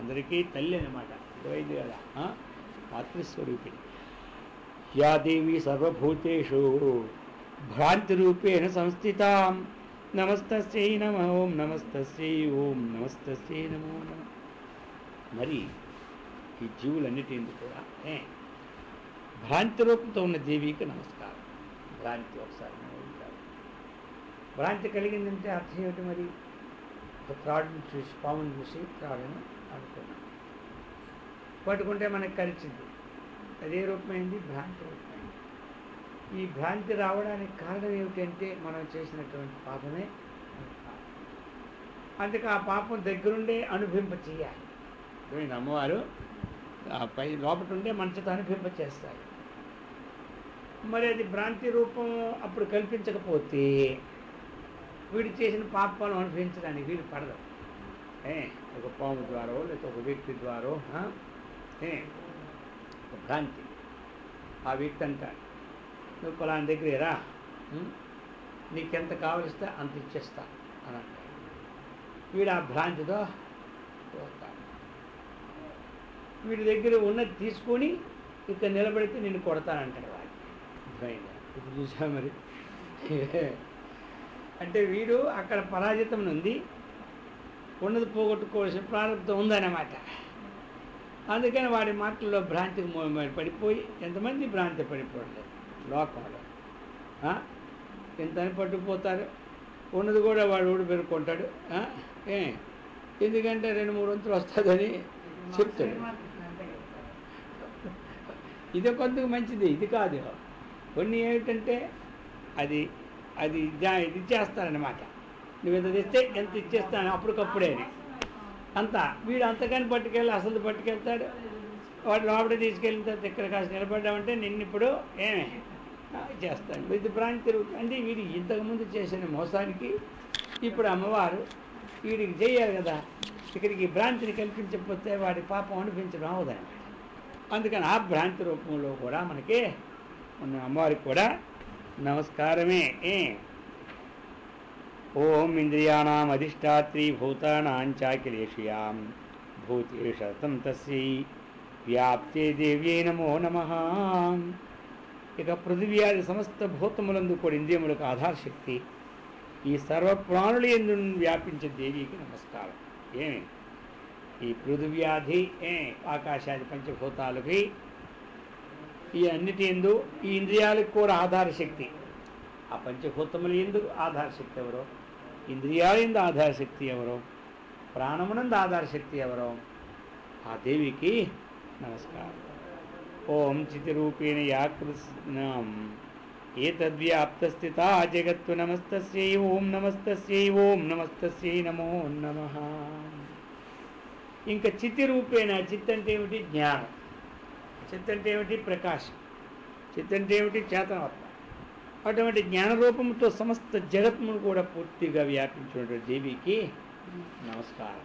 అందరికీ తల్లి అన్నమాట, అర్థమైంది కదా, మాతృస్వరూపిణి. యా దేవి సర్వభూతేషు భ్రాంతిరూపేణ సంస్థితాం నమస్తస్యై నమః ఓం నమస్తస్యై ఓం నమస్తస్యై నమో నమః. మరి ఈ జీవులన్నిటింది కూడా భ్రాంతి రూపంతో ఉన్న దేవికి నమస్కారం. భ్రాంతి ఒకసారి భ్రాంతి కలిగిందంటే అర్థం ఏమిటి? మరి ఒక త్రాడుని చూసి, పాముని చూసి త్రాడును అనుకున్నాం, పట్టుకుంటే మనకు కలిసింది, అదే రూపమైంది, భ్రాంతి రూపమైంది. ఈ భ్రాంతి రావడానికి కారణం ఏమిటంటే మనం చేసినటువంటి పాపమే. అందుకే ఆ పాపం దగ్గరుండే అనుభవింప చేయాలి. అమ్మవారు ఆ పై లోపల ఉండే మనసుతో అనుభవింప చేస్తాయి. మరి అది భ్రాంతి రూపం అప్పుడు కల్పించకపోతే వీడు చేసిన పాపాలను అనుభవించడానికి వీడు పడదు. ఒక పాము ద్వారా లేకపోతే ఒక వ్యక్తి ద్వారా ఒక భ్రాంతి, ఆ వ్యక్తి అంటాడు నువ్వు పలానా దగ్గర రా, నీకెంత కావలిస్తే అంత ఇచ్చేస్తా అని అంటాడు. వీడు ఆ భ్రాంతితో పోతాడు. వీడి దగ్గర ఉన్నది తీసుకొని ఇక్కడ నిలబడితే నిన్ను కొడతానంటాడు వాడు. ఇప్పుడు చూసా మరి. అంటే వీడు అక్కడ పరాజితం ఉంది, ఉన్నది పోగొట్టుకోవాల్సిన ప్రారంభం ఉందన్నమాట. అందుకని వాడి మాటల్లో భ్రాంతికి పడిపోయి ఎంతమంది భ్రాంతి పడిపోలేదు లోకంలో. ఎంతని పట్టుకుపోతారు, ఉన్నది కూడా వాడు ఊడి పెరుక్కుంటాడు. ఎందుకంటే 2-3 వంతులు వస్తుందని చెప్తాడు. ఇది కొంతకు మంచిది, ఇది కాదు. కొన్ని ఏమిటంటే అది అది ఇది చేస్తారన్నమాట. నువ్వు ఎంత తెస్తే ఎంత ఇచ్చేస్తాను అప్పటికప్పుడే అంతా. వీడు అంతకని పట్టుకెళ్ళి అసలు పట్టుకెళ్తాడు. వాడు లోపల తీసుకెళ్ళిన తర్వాత ఇక్కడ కాస్త నిలబడ్డామంటే నిన్ను ఇప్పుడు ఏమే చేస్తాడు. ఇది భ్రాంతి అంటే వీడు ఇంతకుముందు చేసిన మోసానికి ఇప్పుడు అమ్మవారు వీడికి చేయాలి కదా. ఇక్కడికి భ్రాంతిని కల్పించకపోతే వాడి పాపం అనిపించడం అవదన్నమాట. అందుకని ఆ భ్రాంతి రూపంలో కూడా మనకి ఉన్న అమ్మవారికి కూడా నమస్కారమే. ఓం ఇంద్రియాణం అధిష్టాత్రి భూతానాం చాకిలేషియాం భూతేషం తస్యై వ్యాప్తే దేవ్యై నమో నమః. ఇక పృథివ్యాది సమస్త భూతములందు కూడా ఇంద్రియములకు ఆధారశక్తి, ఈ సర్వప్రాణుల యందు వ్యాపించే దేవికి నమస్కారం. ఈ పృథివ్యాధి ఆకాశాది పంచభూతాలకి ఈ అన్నిటి ఎందు ఈ ఇంద్రియాలకు కూడా ఆధారశక్తి. ఆ పంచభూతముల ఎందు ఆధారశక్తి ఎవరో, ఇంద్రియాల ఎందు ఆధారశక్తి ఎవరో, ప్రాణమునందు ఆధారశక్తి ఎవరో ఆ దేవికి నమస్కారం. ఓం చితిరూపేణ యాకృష్ణం ఏతద్వ్యాప్తస్థిత జగత్తు నమస్తస్యై ఓం నమస్తస్యై ఓం నమస్తస్యై నమో నమః. ఇంకా చితి రూపేణ, చిత్ అంటే ఏమిటి? జ్ఞానం. చిత్ అంటే ఏమిటి? ప్రకాశం. చిత్ అంటే ఏమిటి? చేతనాత్మ. అటువంటి జ్ఞానరూపంతో సమస్త జగత్తును కూడా పూర్తిగా వ్యాపించినటువంటి దేవికి నమస్కారం.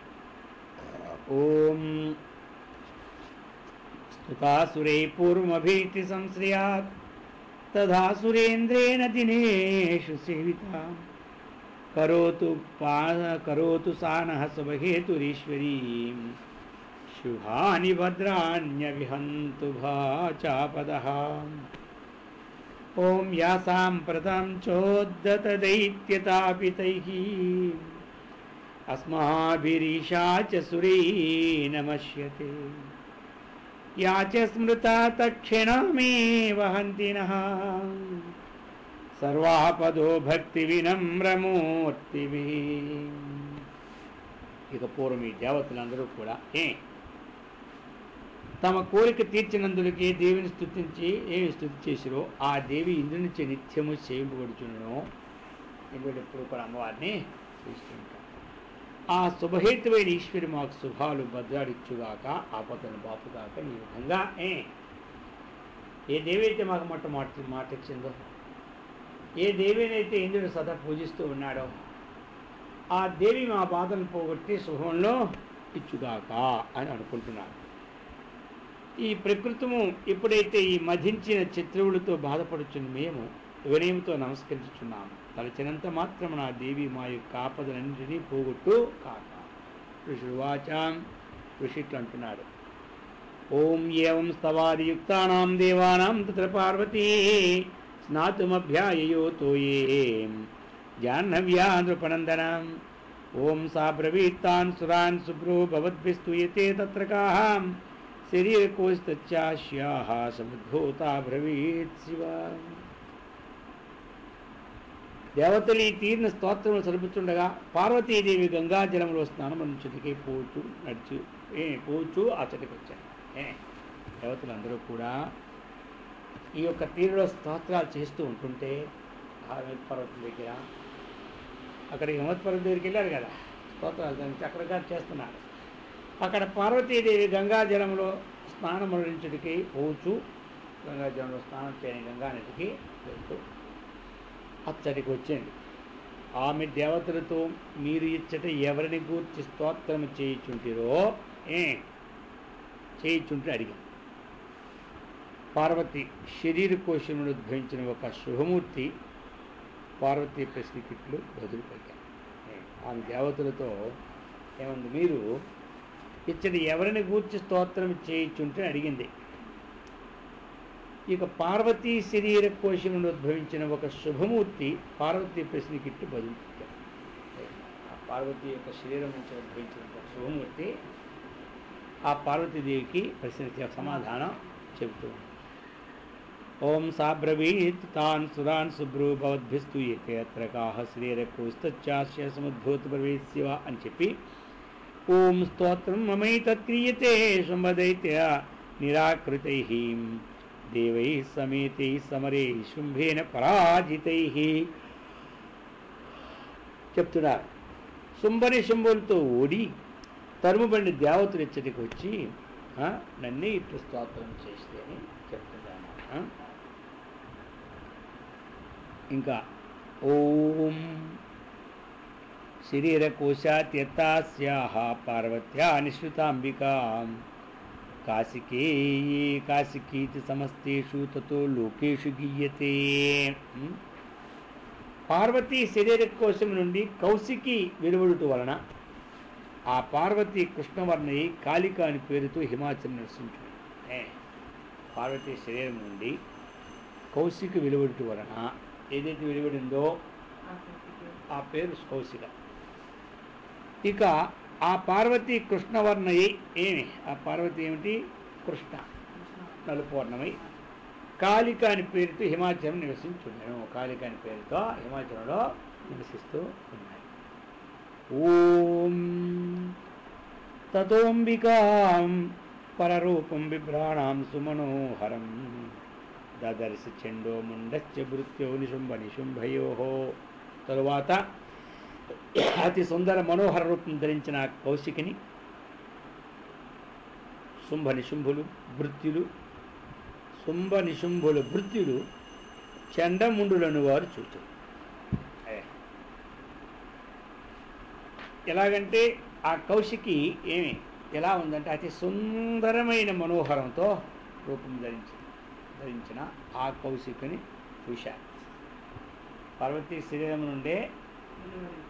ఓం స్తుతాసురే పూర్వమభీతి సంశ్రయాత్ తథా సురేంద్రేణ దినేషు సేవితా కరోతు సానః శుభహేతురీశ్వరీ శుభాని భద్రాణ్యవిహంతు భాచాపదః. ఓం యాసాం ప్రతం చోద్దత దైత్యతాపితైః అస్మాభిరీషా చ సురే నమస్యతే యా చ స్మృతా తక్షణమేవ హంతి నః సర్వాపదో భక్తి వినమ్రమూర్తివి. ఇక పూర్వం ఈ దేవతలందరూ కూడా తమ కోరిక తీర్చినందులకి దేవిని స్తుతించి ఏమి స్తుతి చేసిరో ఆ దేవి ఇంద్రుని నుంచి నిత్యము చేయింపబడుచును. ఇంద్రుడు ఎప్పుడు కూడా అమ్మవారిని చూస్తుంటారు. ఆ శుభహేతువైన ఈశ్వరి మాకు శుభాలు భద్రాడిచ్చుగాక, ఆపదను బాపుగాక. ఈ విధంగా ఏ దేవి అయితే మాకు మాట ఇచ్చిందో, ఏ దేవినైతే ఇంద్రుడు సదా పూజిస్తూ ఉన్నాడో, ఆ దేవి మా బాధను పోగొట్టి శుభంలో ఇచ్చుగాక అని అనుకుంటున్నాను. ఈ ప్రకృతము ఎప్పుడైతే ఈ మధించిన శత్రువులతో బాధపడుచున్న మేము వినయంతో నమస్కరించుచున్నాము. తలచినంత మాత్రం నా దేవి మా యొక్క ఆపదలన్నింటినీ పోగొట్టు కాక. ఋషువాచాం, ఋషిట్లు అంటున్నాడు. ఓం ఏవం స్తవాదియుక్తానాం దేవానాం తత్ర పార్వతీ స్నాతుమభ్యాయయోతో ఏ జాహ్నవ్యా నృపనందనం. ఓం సా బ్రవీత్తాన్ సురాన్ శుభ్రో భవద్భిస్తూయతే తత్ర కాహాం శరీరకోస్తస్యాః సముద్భూతా బ్రవీత్ శివ. దేవతలు ఈ తీరిన స్తోత్రములు సలుపుతుండగా పార్వతీదేవి గంగాజలంలో స్నానమంచుడికి పోచు అతడికి వచ్చారు. దేవతలందరూ కూడా ఈ యొక్క తీరులో స్తోత్రాలు చేస్తూ ఉంటుంటే హిమవత్ పర్వతం దగ్గర, అక్కడ హిమవత్ పర్వతం దగ్గరికి వెళ్ళారు కదా, స్తోత్రాలు చక్కగా చేస్తున్నారు. అక్కడ పార్వతీదేవి గంగాజలంలో స్నానముడించుడికి పోచు, గంగాజలంలో స్నానం చేయని గంగానదికి వెళ్తూ అచ్చడికి వచ్చింది. ఆమె దేవతలతో మీరు ఇచ్చట ఎవరిని గూర్చి స్తోత్రము చేయించుంటిరో చేయించుంటే అడిగింది. పార్వతి శరీర కోశమును ఉద్భవించిన ఒక శుభమూర్తి పార్వతీ ప్రశ్నకిట్లు బదులు పలికారు. ఆమె దేవతలతో ఏమంది, మీరు ఇచ్చట ఎవరిని గూర్చి స్తోత్రం చేయించుంటే అడిగింది. ఇక పార్వతీ శరీర కోశమును ఉద్భవించిన ఒక శుభమూర్తి పార్వతీ ప్రశ్నకిట్టు బదులు పెట్టారు. ఆ పార్వతీ యొక్క శరీరం నుంచి ఉద్భవించిన ఒక శుభమూర్తి ఆ పార్వతీదేవికి ప్రశ్నకి సమాధానం చెబుతూ ఉంది. ఓం సాబ్రవీత్ తాన్ సురాన్ శుభ్రూ భవద్భిస్తూయతే అత్ర కాః శరీరకోస్తస్యాః సముద్భూత బ్రవీత్ శివ అని చెప్పి, ఓం స్తోత్రం మమైతత్క్రియతే శుంభదైత్య నిరాకృతైః దేవై సమేతై సమరే శుంభేన పరాజితై చెప్తున్నారు. శుంభని శుంభులతో ఓడి తరుముబండి దేవతలు ఇచ్చటికి వచ్చి నన్నే ఇట్లు స్తోత్రం చేస్తే అని చెప్తున్నాను. ఇంకా ఓం శరీరకోశాత్యత్తాస్యాః పార్వత్యా నిశ్రుతాంబికా కాశికీతి సమస్తేషు తతో లోకేషు గీయతే. పార్వతీ శరీర కోశం నుండి కౌశికి వెలువడుట వలన ఆ పార్వతీ కృష్ణవర్ణయి కాళిక అని పేరుతో హిమాచలం నరసించుంది. పార్వతీ శరీరం నుండి కౌశికి వెలువడుట వలన ఏదైతే వెలువడిందో ఆ పేరు కౌశిక. ఇక ఆ పార్వతీ కృష్ణవర్ణయి ఆ పార్వతి ఏమిటి? కృష్ణ, నలుపూర్ణమై కాళిక అని పేరుతో హిమాచలం నివసించున్నాను. కాళిక అని పేరుతో హిమాచలంలో నివసిస్తూ ఉన్నాయి. ఓం తతోంబికాం పరరూపం బిభ్రాణాం సుమనోహరం దదర్శ చండో ముండశ్చ భృత్యో నిశుంభయో. తరువాత అతి సుందర మనోహర రూపం ధరించిన కౌశికిని శుంభనిశుంభులు భృత్యులు చండముండులను వారు చూచారు. ఎలాగంటే ఆ కౌశికి ఎలా ఉందంటే అతి సుందరమైన మనోహరంతో రూపం ధరించిన ఆ కౌశికుని చూశారు. పార్వతీ శరీరం నుండే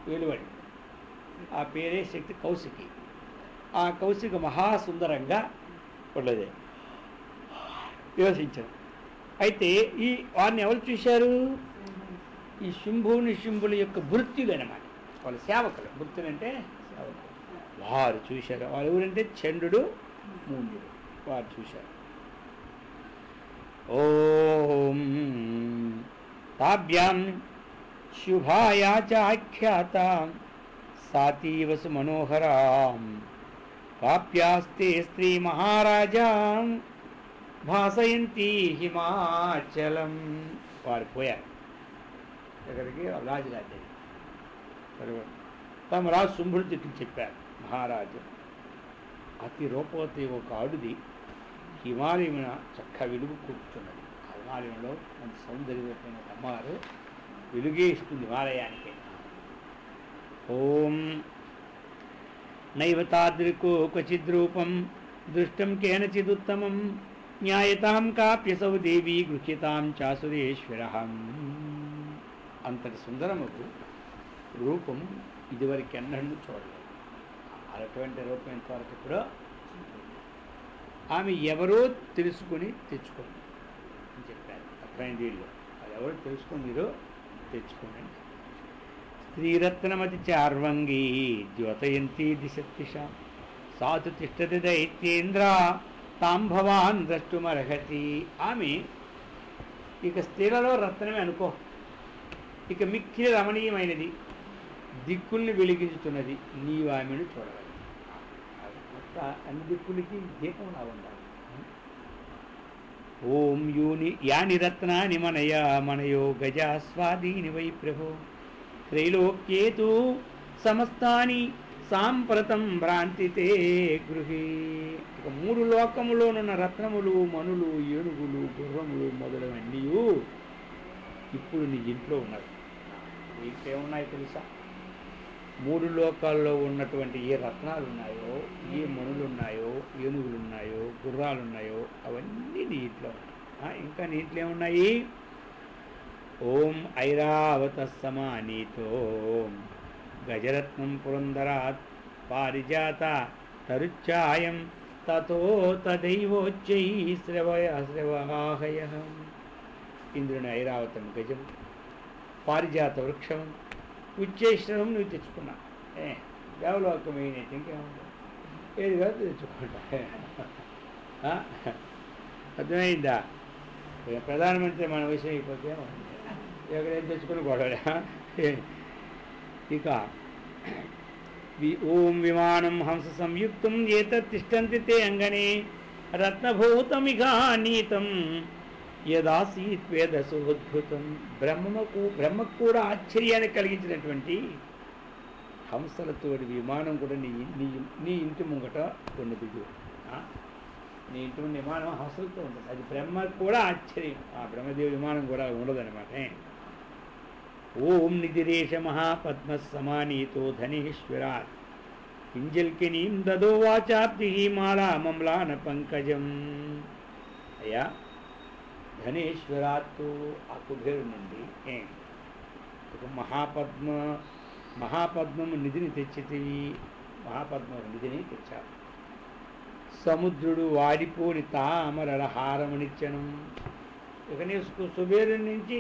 వెలువడి ఆ పేరే శక్తి కౌశికి. ఆ కౌశిక మహాసుందరంగా ఉండేది వివసించారు. అయితే ఈ వారిని ఎవరు చూశారు? ఈ శుంభుల యొక్క భృత్యులు అన్నమాట, వాళ్ళ సేవకులు. భృత్యులు అంటే సేవకులు. వారు చూశారు. వారు ఎవరంటే చంద్రుడు ముందుడు వారు చూశారు. ఓం తాభ్యాం శుభాయా చ ఆఖ్యాత సాతీవసు మనోహరాం కాప్యాస్తే స్త్రీ మహారాజా భాసయంతి హిమాచలం. వారు పోయారు ఎక్కడికి? రాజరాజ్యం. తమ రాజు శుంభుడు తిట్లు చెప్పారు. మహారాజు, అతి రూపవతి ఒక ఆడుది హిమాలయమున చక్క వెలుగు కూర్చున్నది. హిమాలయంలో మంచి సౌందర్యమైన అమ్మవారు వెలుగే ఇస్తుంది హిమాలయానికి. ఓం నైవ తాదృకో క్వచిద్రూపం దృష్టం కేనచిదుత్తమం న్యాయతాం కాప్యసౌ దేవి గృహ్యతాం చాసురేశ్వరహం. అంతటి సుందరముకు రూపం ఇదివరకు ఎన్నడూ చూడలేదు. అటువంటి రూపం ఎంతవరకు ఇప్పుడు ఆమె ఎవరో తెలుసుకుని తెచ్చుకోండి అని చెప్పారు. అర్థమైన వీళ్ళు అది ఎవరో తెలుసుకొని మీరు తెచ్చుకోండి. స్త్రీరత్నమతి చార్వంగి ద్యోతయంతి దిశత్తిష సాధు తిష్టతి దైత్యేంద్ర తాం భవాన్ ద్రష్టుమర్హతి. ఆమె ఇక స్త్రీలలో రత్నమే అనుకో, ఇక మిక్కిలి రమణీయమైనది, దిక్కుల్ని వెలిగించుతున్నది, నీవు ఆమెను చూడగలవు. అన్ని దిక్కులకి దీపం నా ఉండాలి. ఓం యాని రత్నాని మనయో గజాస్వాదీని వై ప్రభో త్రైలోక్యేతు సమస్తాని సాంప్రతం భ్రాంతితే గృహే. ఇక 3 లోకములోనున్న రత్నములు, మనులు, ఏనుగులు, గుర్రములు మొదలవన్నీ ఇప్పుడు నీ ఇంట్లో ఉన్నాయి. ఇంకేమున్నాయి తెలుసా? 3 లోకాల్లో ఉన్నటువంటి ఏ రత్నాలు ఉన్నాయో, ఏ మనులు ఉన్నాయో, ఏనుగులు ఉన్నాయో, గుర్రాలు ఉన్నాయో అవన్నీ నీ ఇంట్లో ఉన్నాయి. ఇంకా నీ ఇంట్లో ఏమున్నాయి? ఓం ఐరావత సమానీతో గజరత్నం పురందరాత్ పారిజాత తరుచ్ఛాయం తతో తదైవోచ్చై శ్రవహాహయ. ఇంద్రుని ఐరావతం గజం, పారిజాత వృక్షం, ఉచ్చేశ్వరం నువ్వు తెచ్చుకున్నా. దేవలోకం ఏంటి ఇంకేముంది? ఏది కాదు తెచ్చుకుంటా. అర్థమైందా? ప్రధానమంత్రి మన విషయం అయిపోతే ఎక్కడేం తెచ్చుకుని గొడవ. ఇక ఓం విమానం హంస సంయుక్తం ఏతత్తిష్టంతి తే అంగనే రత్నభూతమిఘానీతం యదాసీత్ వేదసోద్భుతం. బ్రహ్మకు కూడా ఆశ్చర్యాన్ని కలిగించినటువంటి హంసలతోటి విమానం కూడా నీ ఇంటి ముంగట ఉన్నది. నీ ఇంటి ముందు విమానం హంసలతో ఉంటుంది. అది బ్రహ్మకు కూడా ఆశ్చర్యం. ఆ బ్రహ్మదేవుడి విమానం కూడా ఉండదన్నమాట. ఓం నిధిరేష మహాపద్మ సమానీతో ధనేశ్వరాత్ పింజల్కినీం దదో వాచాప్తి మాలా మమ్లాన పంకజం. అయ్యా, ధనేశ్వరాత్తు ఆ కుబేరు నుండి ఒక మహాపద్మము నిధిని తెచ్చితివి. మహాపద్మ నిధిని తెచ్చారు. సముద్రుడు వాడిపోని తామరల హారమునిచ్చను. ఇక నీకు కుబేరు నుంచి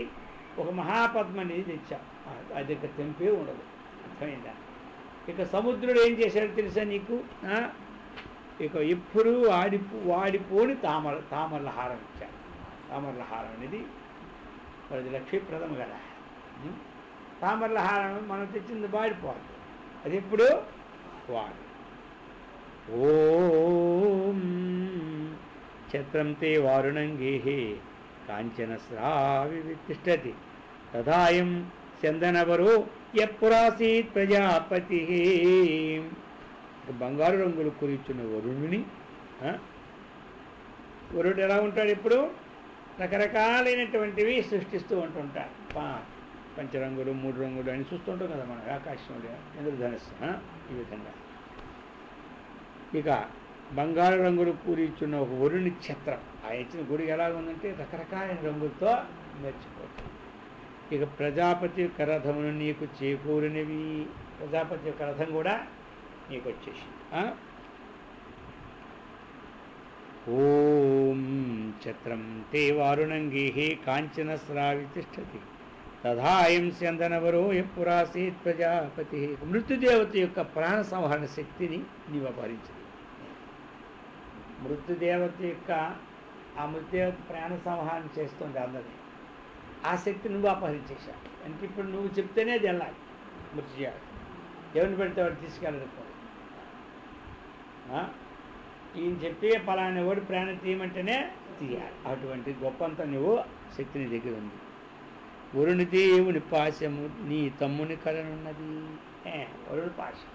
ఒక మహాపద్మ నిధి తెచ్చా. అది ఇక తెంపే ఉండదు. అర్థమైందా? ఇక సముద్రుడు ఏం చేశాడు తెలుసా నీకు? ఇక ఎప్పుడు వాడిపోని తామరల హారం ఇచ్చాడు. తామరల హారం అనేది 10 లక్షప్రదం కదా. తామరల హారం మనం తెచ్చింది వాడిపోదు. అది ఎప్పుడు వాడు. ఓం ఛత్రం తే వారుణంగేహే కాంచన స్రావి తిష్టతి తదాయం చందనవరో ఎప్పురాసీత్ ప్రజాపతి. బంగారు రంగులు కురిచున్న వరుణుని, వరుడు ఎలా ఉంటాడు? ఇప్పుడు రకరకాలైనటువంటివి సృష్టిస్తూ ఉంటుంటాడు. పంచరంగులు, 3 రంగులు అని చూస్తుంటాం కదా మనం ఆకాశంలో. ఇంద్రధనస్సు ఈ విధంగా. ఇక బంగారు రంగులు కూర్చున్న ఒక వరుణి ఛత్రం. ఆ ఇచ్చిన గుడి ఎలా ఉందంటే రకరకాలైన రంగులతో మెచ్చిపోతుంది. ఇక ప్రజాపతి యొక్క రథమును నీకు చేకూరినవి. ప్రజాపతి యొక్క రథం కూడా నీకు వచ్చేసి. ఓం ఛత్రం తే వారుణంగేహే కాంచన స్రావి తిష్టతి తథాయం చందనవరో ఎప్పురాసీత్ ప్రజాపతి. మృత్యుదేవత యొక్క ప్రాణ సంహరణ శక్తిని నీవు అపహరించింది. మృత్యుదేవత యొక్క ఆ మృత్యుదేవత ప్రాణ సంహారం చేస్తుంది అందరినీ. ఆ శక్తి నువ్వు అపహరించేశావు. అంటే ఇప్పుడు నువ్వు చెప్తేనే అది వెళ్ళాలి. మృత్యుదేవత ఎవరిని పెడితే వాడు తీసుకెళ్ళకపో. ఈయన చెప్పే పలానా వాడు ప్రాణం తీయమంటేనే తీయాలి. అటువంటి గొప్పంత నువ్వు శక్తి నీ దగ్గర ఉంది. వరుణి దేవుని పాశము నీ తమ్ముని కలనున్నది. వరుడు పాశం,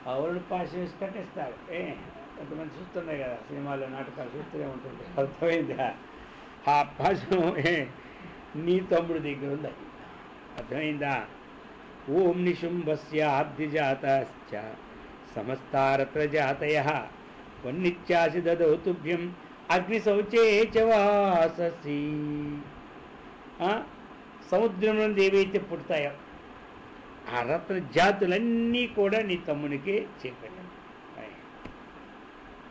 ఆ వరుడు పాశం వేసి కట్టేస్తారు. కొంతమంది చూస్తున్నాయి కదా సినిమాలో, నాటకాలు చూస్తూనే ఉంటుంది. అర్థమైందా? ఆ పాశం నీ తమ్ముడి దగ్గర ఉంది. అర్థమైందా? ఓం నిశుంభస్య అబ్ధిజాతశ్చ సమస్తారత్ర జాతయః వన్నిత్యాసి దదౌ తుభ్యం అగ్నిశౌచే చ వాససి. సముద్రంలో ఏవైతే పుడతాయో ఆ రత్న జాతులన్నీ కూడా నీ తమ్మునికే చెప్పాడు.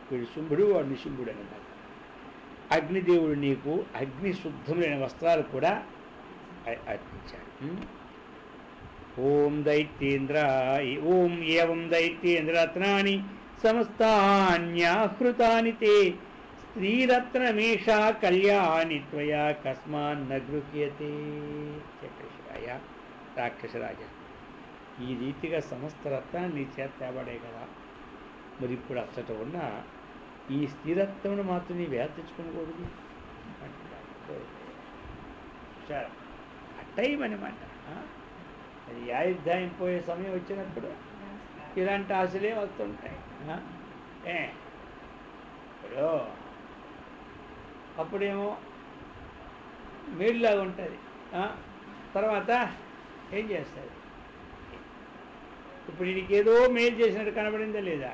వీడు శుంభుడు, వాడు నిశుంభుడు అన్నమాట. అగ్నిదేవుడు నీకు అగ్ని శుద్ధములైన వస్త్రాలు కూడా అర్పించాడు. ఓం దైత్యేంద్రాయ ఓం ఏవం దైత్యేంద్రరత్నాని సమస్తాన్యాహృతాని తే స్త్రీరత్నమేషా కళ్యాణి త్వయా కస్మాన్న గృహ్యతే. చెప్పేశ్వరాయ రాక్షసరాజ, ఈ రీతిగా సమస్త రత్నాన్ని నీ చేత తేబడే కదా, మరి ఇప్పుడు అచ్చట ఉన్న ఈ స్థిరత్వమును మాత్రం నీ వేద తెచ్చుకోకూడదు అంటున్నాడు. టైం అనమాట. అది ఆయుర్దాయం పోయే సమయం వచ్చినప్పుడు ఇలాంటి ఆశలే వస్తుంటాయి. ఇప్పుడు అప్పుడేమో మేలులాగా ఉంటుంది, తర్వాత ఏం చేస్తారు? ఇప్పుడు వీడికి ఏదో మేలు చేసినట్టు కనబడిందా లేదా?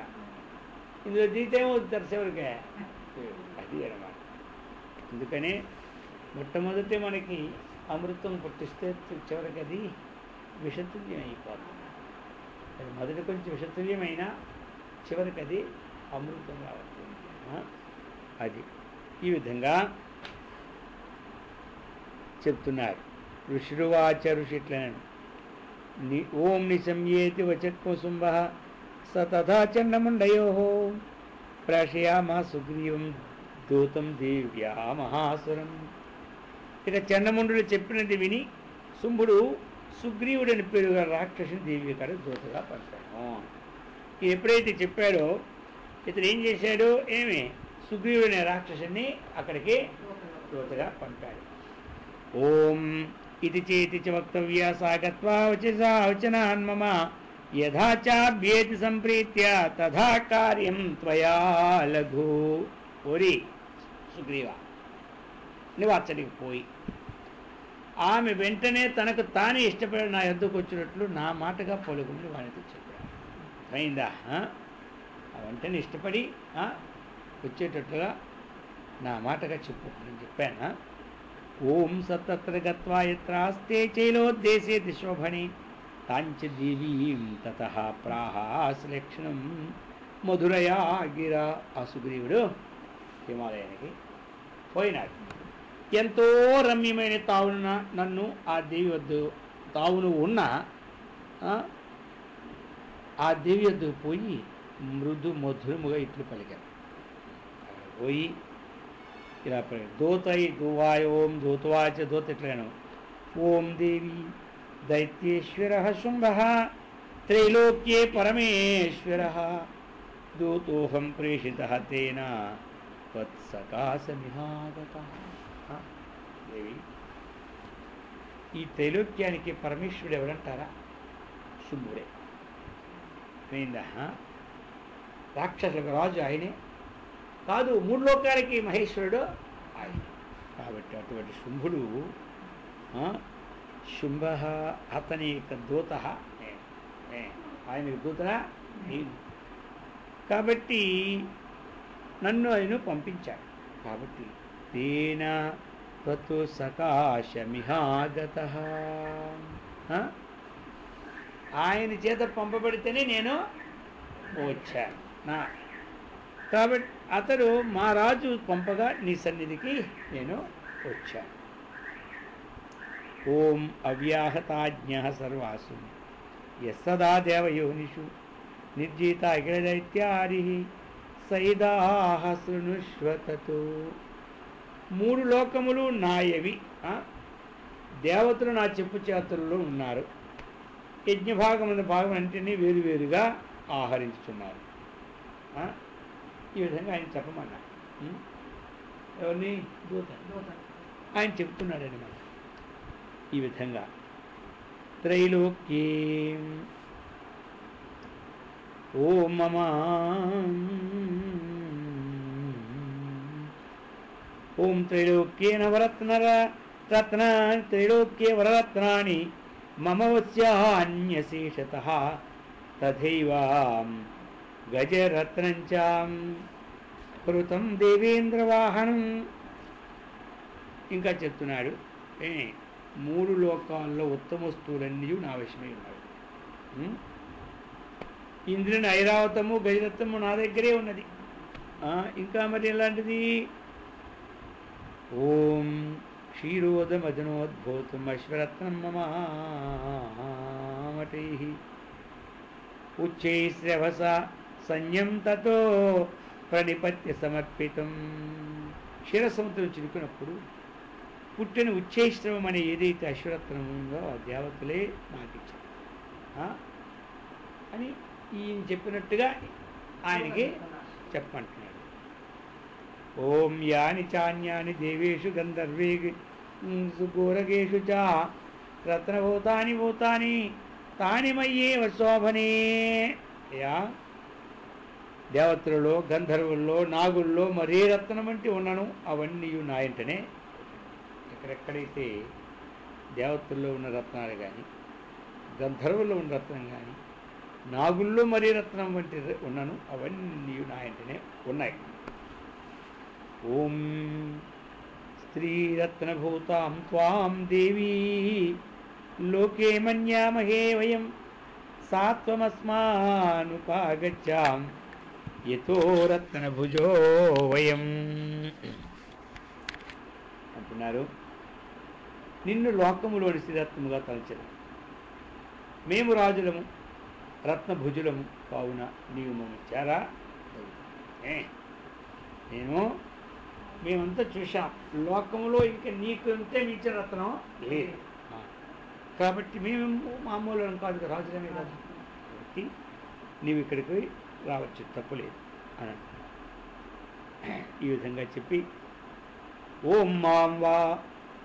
ఇందులో దిగితే ఏమవుతారు చివరికి? అది అన్నమాట. అందుకనే మొట్టమొదటి మనకి అమృతం పుట్టిస్తే చివరికి అది విషతుల్యం అయిపోతుంది. అది మొదటి కొంచెం విషతుల్యమైనా చివరికి అది అమృతం రావుతుంది. అది ఈ విధంగా చెప్తున్నారు. ఋషిరువాచ ఋషిట్లను ఓం నిశమ్యేతి వచత్కుసుంభ స తథా చండముండయో ప్రాశయామా సుగ్రీవం దూతం దేవ్యా మహాసురం. ఇక చండముండుడు చెప్పినది విని శుంభుడు సుగ్రీవుడని పేరుగా రాక్షసుని దేవి గారు దూతగా పంపాడు. ఎప్పుడైతే చెప్పాడో ఇతను ఏం చేశాడు? సుగ్రీవుడనే రాక్షసుని అక్కడికి దూతగా పంపాడు. ఓం ఇది చేతి చ వక్తవ్య సాగత్వా వచనాన్ మమ యథా చాభ్యేతి సంప్రీత్య తథా కార్యం త్వయా లఘు. ఓరి సుగ్రీవ, నువ్వు అచ్చడికి పోయి ఆమె వెంటనే తనకు తానే ఇష్టపడి నా యొద్దకు వచ్చినట్లు నా మాటగా పలుకుని వానితో చెప్పాడు. అయిందా? వెంటనే ఇష్టపడి వచ్చేటట్లుగా నా మాటగా చెప్పు అని చెప్పాను. ఓం సత్తత్ర గత్వా యత్రాస్తే చైలోద్దేశే దిశోభణి తాంచ దేవీం తతః ప్రాహాశ్లక్షణం మధురయా గిర. ఆ సుగ్రీవుడు హిమాలయానికి పోయినాడు. ఎంతో రమ్యమైన తావున నన్ను ఆ దేవి వద్దు తావును ఉన్న ఆ దేవి వద్దకు పోయి మృదు మధురముగా ఇట్లు పలికాను. పోయి ఇలా దూతై దువాయ ఓం దూతవాచ దూత ఇట్లను ఓం దేవి దైత్యేశ్వర శుంభ త్రైలోక్యే పరమేశ్వర దూతోహం ప్రేషిత తేన త్వత్సకాశమిహాగత. దేవి, ఈ త్రైలోక్యానికి పరమేశ్వరుడు ఎవరంటారా? శుంభుడే. పోయిందా? రాక్షసులకు రాజు ఆయనే కాదు, 3 లోకాలకి మహేశ్వరుడు ఆయన. కాబట్టి అటువంటి శుంభుడు శుంభ అతని యొక్క దూత, ఆయనకు దూతనా కాబట్టి నన్ను ఆయన పంపించాడు. కాబట్టి తేన త్వత్ సకాశమిహాగత, ఆయన చేత పంపబడితేనే నేను వచ్చాను. కాబట్టి అతడు మా రాజు పంపగా నీ సన్నిధికి నేను వచ్చాను. ఓం అవ్యాహతాజ్ఞ సర్వాసు యస్సదా దేవయోనిషు నిర్జీత అఖిల దైత్యారి సైదాహ శృణుష్వతతో. 3 లోకములు నాయవి, దేవతలు నా చెప్పు చేతుల్లో ఉన్నారు. యజ్ఞభాగమైన భాగం అంటేనే వేరువేరుగా ఆహరించుతున్నారు. ఈ విధంగా ఆయన చెప్పమన్నా. ఎవరిని? దూత. ఆయన చెప్తున్నాడు అనమాట. ఈ విధంగా త్రైలోక్యే ఓం మమ ఓం త్రైలోక్యే నవరత్నాని త్రైలోక్యే వరరత్నాని మమ వస్యాన్యశేషతః తథైవ గజరత్నంచ కృతం దేవేంద్రవాహనం. ఇంకా చెప్తున్నాడు, 3 లోకాల్లో ఉత్తమ వస్తువులన్నీ నా వశమై ఉన్నాయి. ఇంద్రుని ఐరావతము గజరత్నము నా దగ్గరే ఉన్నది. ఇంకా మరి ఎలాంటిది? ఓం క్షీరోదమదనోద్భూతం అశ్వరత్నం మమామటై ఉచ్చైశ్రవస సన్యం తతో ప్రణిపత్య సమర్పితం. క్షీరసముద్రం చిరుకున్నప్పుడు పుట్టిన ఉచ్చైశ్రవం అనే ఏదైతే అశ్వరత్నం ఉందో ఆ దేవతలే నాకు ఇచ్చారు అని ఈయన చెప్పినట్టుగా ఆయనకి చెప్పంటున్నాడు. ఓం యాని చాన్యాని దేవేషు గంధర్వేషు గోరగేషు చ రత్నభూతాని భూతాని తాని మయ్యేవ శోభనే. యా దేవతలలో, గంధర్వుల్లో, నాగుల్లో మరే రత్నం అంటే ఉన్నాను అవన్నీ నా ఇంటనే. ఎక్కడెక్కడైతే దేవతల్లో ఉన్న రత్నాలు కానీ, గంధర్వుల్లో ఉన్న రత్నం కానీ, నాగుల్లో మరీ రత్నం వంటి ఉన్నాను అవన్నీ నా ఇంటనే ఉన్నాయి. ఓం స్త్రీరత్నభూతాం త్వాం దేవీ లోకే మన్యామహే వయం సాత్వమస్మానుపాగచ్చాం యతో రత్నభుజో వయం అంటున్నారు. నిన్ను లోకములోని శ్రీరత్నముగా తలచడం, మేము రాజులము రత్నభుజులము కావున నీవు మమ్మ చారా. మేమంతా చూసాం లోకములో ఇంకా నీకు అంతే మించిన రత్నం లేదు కాబట్టి మేము మామూలు కాదు, రాజులమే కాదు కాబట్టి నీవు ఇక్కడికి రావచ్చు, తప్పులేదు అని ఈ విధంగా చెప్పి ఓం మాం వా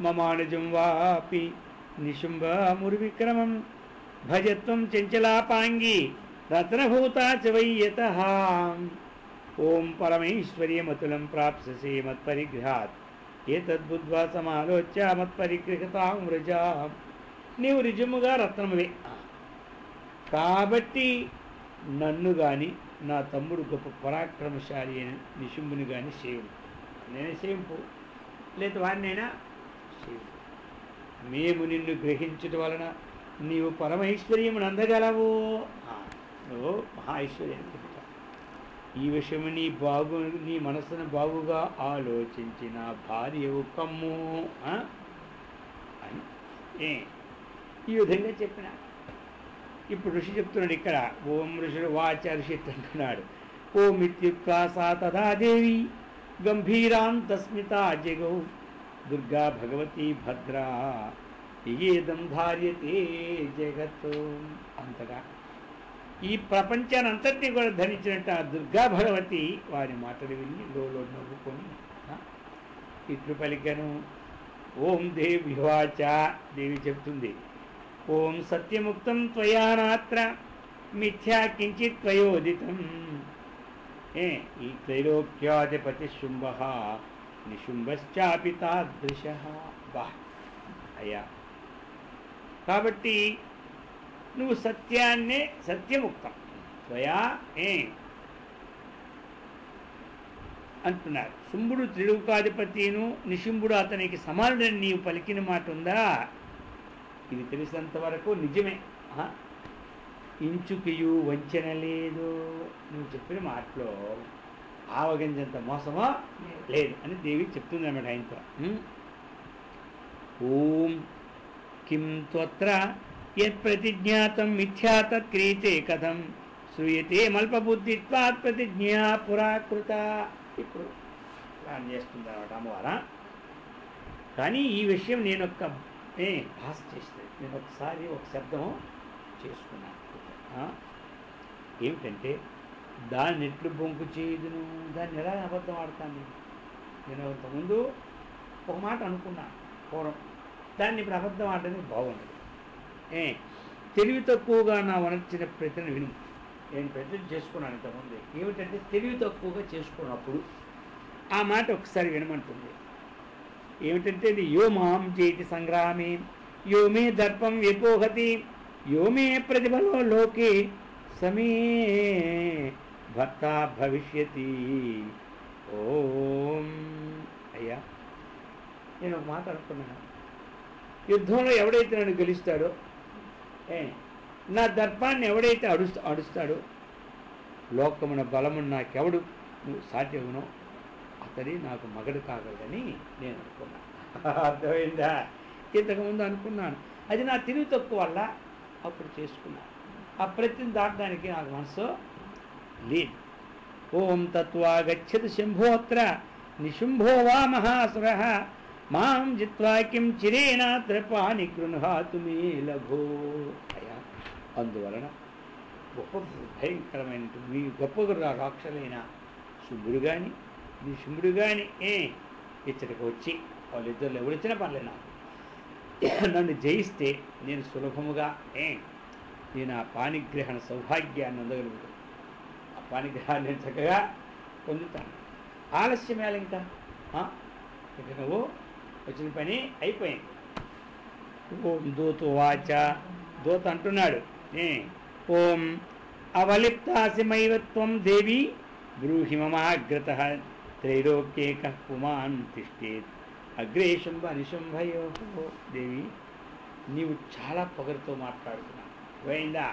మమానుజం వాపి నిశుంభముర్విక్రమం భజత్వం చంచలాపాంగి రత్నభూతా చ వయ్యతః. ఓం పరమేశ్వర్యమతులం ప్రాప్స్యసే మత్పరిగ్రహాత్ ఏతద్బుద్ధ్వా సమాలోచ్య మత్పరిగ్రహతాం వ్రజా. నీవు నిజముగా రత్నమువే కాబట్టి నన్ను కానీ నా తమ్ముడు గొప్ప పరాక్రమశాలి అని నిశుంభుని కానీ సేవింపు, నేనే సేవింపు లేదు వాడినైనా సేవింపు. మేము నిన్ను గ్రహించడం వలన నీవు పరమైశ్వర్యమును అందగలవు, నువ్వు మహైశ్వర్యాన్ని పొందుతావు. ఈ విషయము నీ మనసును బాగుగా ఆలోచించిన భార్యవు కమ్ము అని ఈ విధంగా చెప్పిన. ఇప్పుడు ఋషి చెప్తున్నాడు ఇక్కడ, ఓం ఋషుడు వాచ ఋషి అంటున్నాడు. ఓం ఇత్యుక్త్వా సా తదా దేవి గంభీరాంతస్మితా జగౌ దుర్గా భగవతి భద్రా ఏదం ధార్యతే జగత్. అంతగా ఈ ప్రపంచాన్ని అంతటినీ కూడా ధరించినట్టు ఆ దుర్గా భగవతి వారి మాటలు విని లోలో నవ్వుకొని ఇట్లు పలికను. ఓం దేవి వాచ, దేవి చెప్తుంది, ఓం సత్యముక్తం త్వయా నాత్ర మిథ్యా కించిత్ త్వయోదితం. ఈ త్రైలోక్యాధిపతి శుంభ నిశుంభశ్చాపి తాదృశః. బా అయ్యా, కాబట్టి నువ్వు సత్యాన్నే సత్యముక్తం త్వయా అంటున్నారు. శుంభుడు త్రిలోకాధిపతిను, నిశుంభుడు అతనికి సమానుడని నీవు పలికిన మాట ఉందా, ఇది తెలిసినంత వరకు నిజమే, ఇంచుకియు వంచన లేదు. నువ్వు చెప్పిన మాటలో ఆవగింజంత మోసమా లేదు అని దేవి చెప్తుంది అన్నమాట ఆయనతో. ఓం కిం త్వత్ర యత్ ప్రతిజ్ఞాతం మిథ్యా తత్ క్రియతే కథం శ్రూయతే మల్పబుద్ధిత్వాత్ ప్రతిజ్ఞా పురాకృత. ఇప్పుడు ప్లాన్ చేస్తుంది అన్నమాట అమ్మవారా. కానీ ఈ విషయం నేను ఒక భాష చేస్తే నేను ఒకసారి ఒక శబ్దం చేసుకున్నాను. ఏమిటంటే దాన్ని ఎట్లు బొంకు చేయదును, దాన్ని ఎలా అబద్ధం ఆడతాను. నేను అంతకుముందు ఒక మాట అనుకున్నాను పూర్వం, దాన్ని ఇప్పుడు అబద్ధం ఆడడానికి బాగుండదు. తెలివి తక్కువగా నా వనర్చిన ప్రతిని విను. నేను ప్రతిజ్ఞ చేసుకున్నాను ఇంతకుముందు. ఏమిటంటే తెలివి తక్కువగా చేసుకున్నప్పుడు ఆ మాట ఒకసారి వినమంటుంది. ఏమిటంటే ఇది యో మాం చేతి సంగ్రామే యో మే దర్పం వ్యపోహతి యో మే ప్రతిభలో లోకే సమే భర్త భవిష్యతి. ఓం. అయ్యా, నేను ఒక మాట అనుకున్నాను. యుద్ధంలో ఎవడైతే నన్ను గెలుస్తాడో, నా దర్పాన్ని ఎవడైతే అడుస్తాడో, లోకమున బలమును నాకెవడు నువ్వు సాధ్యమునో అతడి నాకు మగడు కాగలని నేను అనుకున్నాను. అర్థమైందా? ఇంతకుముందు అనుకున్నాను. అది నా తెలివి తక్కువ వల్ల అప్పుడు చేసుకున్నాను. ఆ ప్రతిని దాటడానికి నాకు మనసు లేదు. ఓం తత్వా గచ్చతు శంభోత్ర నిశుంభో వా మహాసుర మాం జిత్వా కిం చిరేనాత్ర పాని గృహాతు మే లఘో. అయ్యా, అందువలన గొప్ప భయంకరమైన మీ గొప్ప రాక్షసులైన శుంభుడు కానీ నీ శుంభుడు కానీ ఇచ్చటికి వచ్చి వాళ్ళిద్దరు ఎవరిచ్చినా పర్లేదు నాకు, నన్ను జయిస్తే నేను సులభముగా నేను ఆ పాణిగ్రహణ సౌభాగ్యాన్ని అందగలుగుతాను. ఆ పాణిగ్రహాన్ని నేను చక్కగా పొందుతాను. ఆలస్యం వేళ ఇంకా ఇక నువ్వు వచ్చిన పని అయిపోయింది. ఓం దూత వాచ. దూత అంటున్నాడు, ఓం అవలిప్తాసిమైవత్వం దేవి బ్రూహి మమాగ్రత త్రైలోక్యేక పుమాన్ తిష్టేత్ అగ్రే శుంభ నిశుంభయో. దేవి, నీవు చాలా పొగరుతో మాట్లాడుతున్నావు. పోయిందా?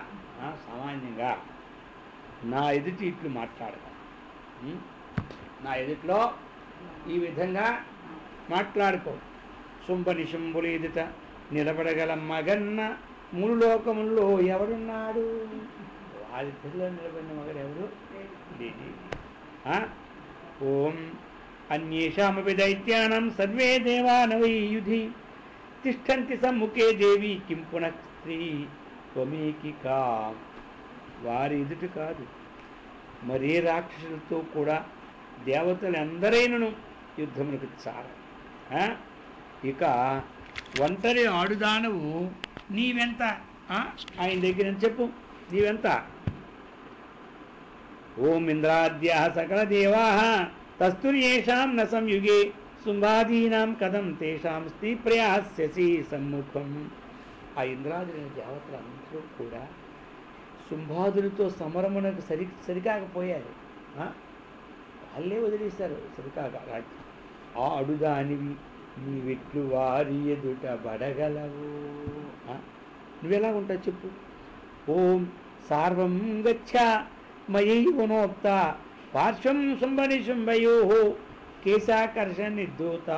సామాన్యంగా నా ఎదుటి ఇట్లు మాట్లాడగా, నా ఎదుట్లో ఈ విధంగా మాట్లాడుకో. శుంభ నిశుంభులు ఎదుట నిలబడగల మగన్న మూడు లోకముల్లో ఎవడున్నాడు? వాళ్ళిద్దరిలో నిలబడిన మగడు ఎవరు? ఓం అన్యేషామపి దైత్యానం సర్వే దేవానవై యుధి తిష్టంతి సమ్ముఖే దేవి కిం పునః స్త్రీ త్వమేకి కా. వారి ఎదుట కాదు, మరే రాక్షసులతో కూడా దేవతలందరైనను యుద్ధమునకు చాల. ఇక ఒంటరి ఆడుదానవు నీవెంత? ఆయన దగ్గర చెప్పు, నీవెంత? ఓం ఇంద్రాద్య సకల దేవా తస్తుర్యేషాం న సంయుగే శుంభాదీనాం కథం తేషాం స్త్రీ ప్రయాస్యసి సమ్ముఖం. ఆ ఇంద్రాదులైన దేవతలందరూ కూడా శుంభాదులతో సమరమునకు సరికాకపోయారు. వాళ్ళే వదిలేశారు సరికాక రాజ్యం. ఆ అడుదానివి నీవెట్లు వారి ఎదుట బడగలవు. నువ్వెలా ఉంటావు చెప్పు. ఓం సార్వం గచ్చ మయైవనోక్త పార్శ్వం శుంభని శుంభయో కేశాకర్ష నిర్దూత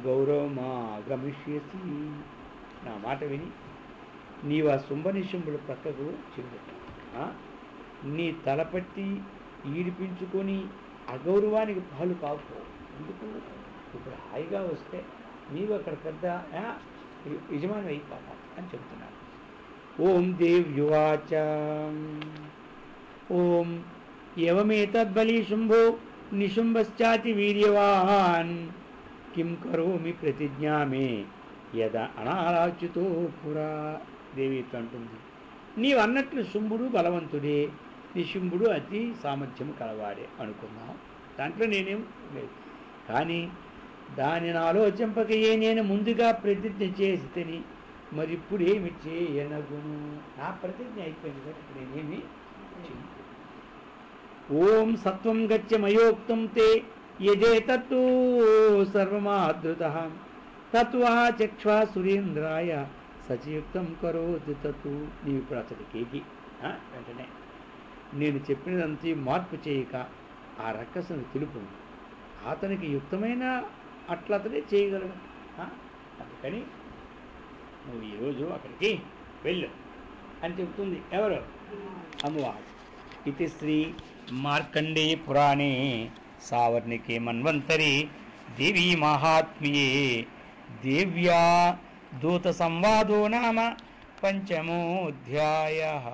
గౌరవమా గమిష్యసి. నా మాట విని నీవు ఆ శుంభని శుంభుడు ప్రక్కకు చెబుతా. నీ తలపట్టి ఈడిపించుకొని అగౌరవానికి పాలు కావు. ఎందుకు? ఇప్పుడు హాయిగా వస్తే నీవు అక్కడ పెద్ద యజమాని అయిపోతా అని చెబుతున్నాను. ఓం దేవ్యువాచ. ఓం ఏవమేతద్బలి శుంభో నిశుంభశ్చాతి వీర్యవాన్ కిం కరోమి ప్రతిజ్ఞామే యదా అనారాచ్యుతో పురా. దేవి అంటుంది, నీవు అన్నట్లు శుంభుడు బలవంతుడే, నిశుంభుడు అతి సామర్థ్యము కలవాడే అనుకున్నాం. దాంట్లో నేనేం లేదు. కానీ దానిని ఆలోచింపకయే నేను ముందుగా ప్రతిజ్ఞ చేసి తిని మరి ఇప్పుడు ఏమి చేయనగును. నా ప్రతిజ్ఞ అయిపోయింది కదా, ఇప్పుడు నేనేమి చెయ్యి. ఓం సత్వం గచ్చ మయోక్తం తే యజే తత్తు సర్వమాదృత తత్వా చక్ష్వా సురేంద్రాయ సచయుక్తం కరోతు తత్తు. నీవు ఇప్పుడు అతడికి వెంటనే నేను చెప్పినదంతా మార్పు చేయక ఆ రక్కసును తెలుపు. అతనికి యుక్తమైన అట్లా అతనే చేయగలడు. అందుకని నువ్వు ఈరోజు అక్కడికి వెళ్ళు అని చెప్తుంది. ఎవరు? అమ్మవారు. ఇది శ్రీ మార్కండేయ పురాణే సావర్ణికే మన్వంతరి దేవీ మహాత్మ్యే దేవ్యా దూత సంవాదో నామ 5మోऽధ్యాయः.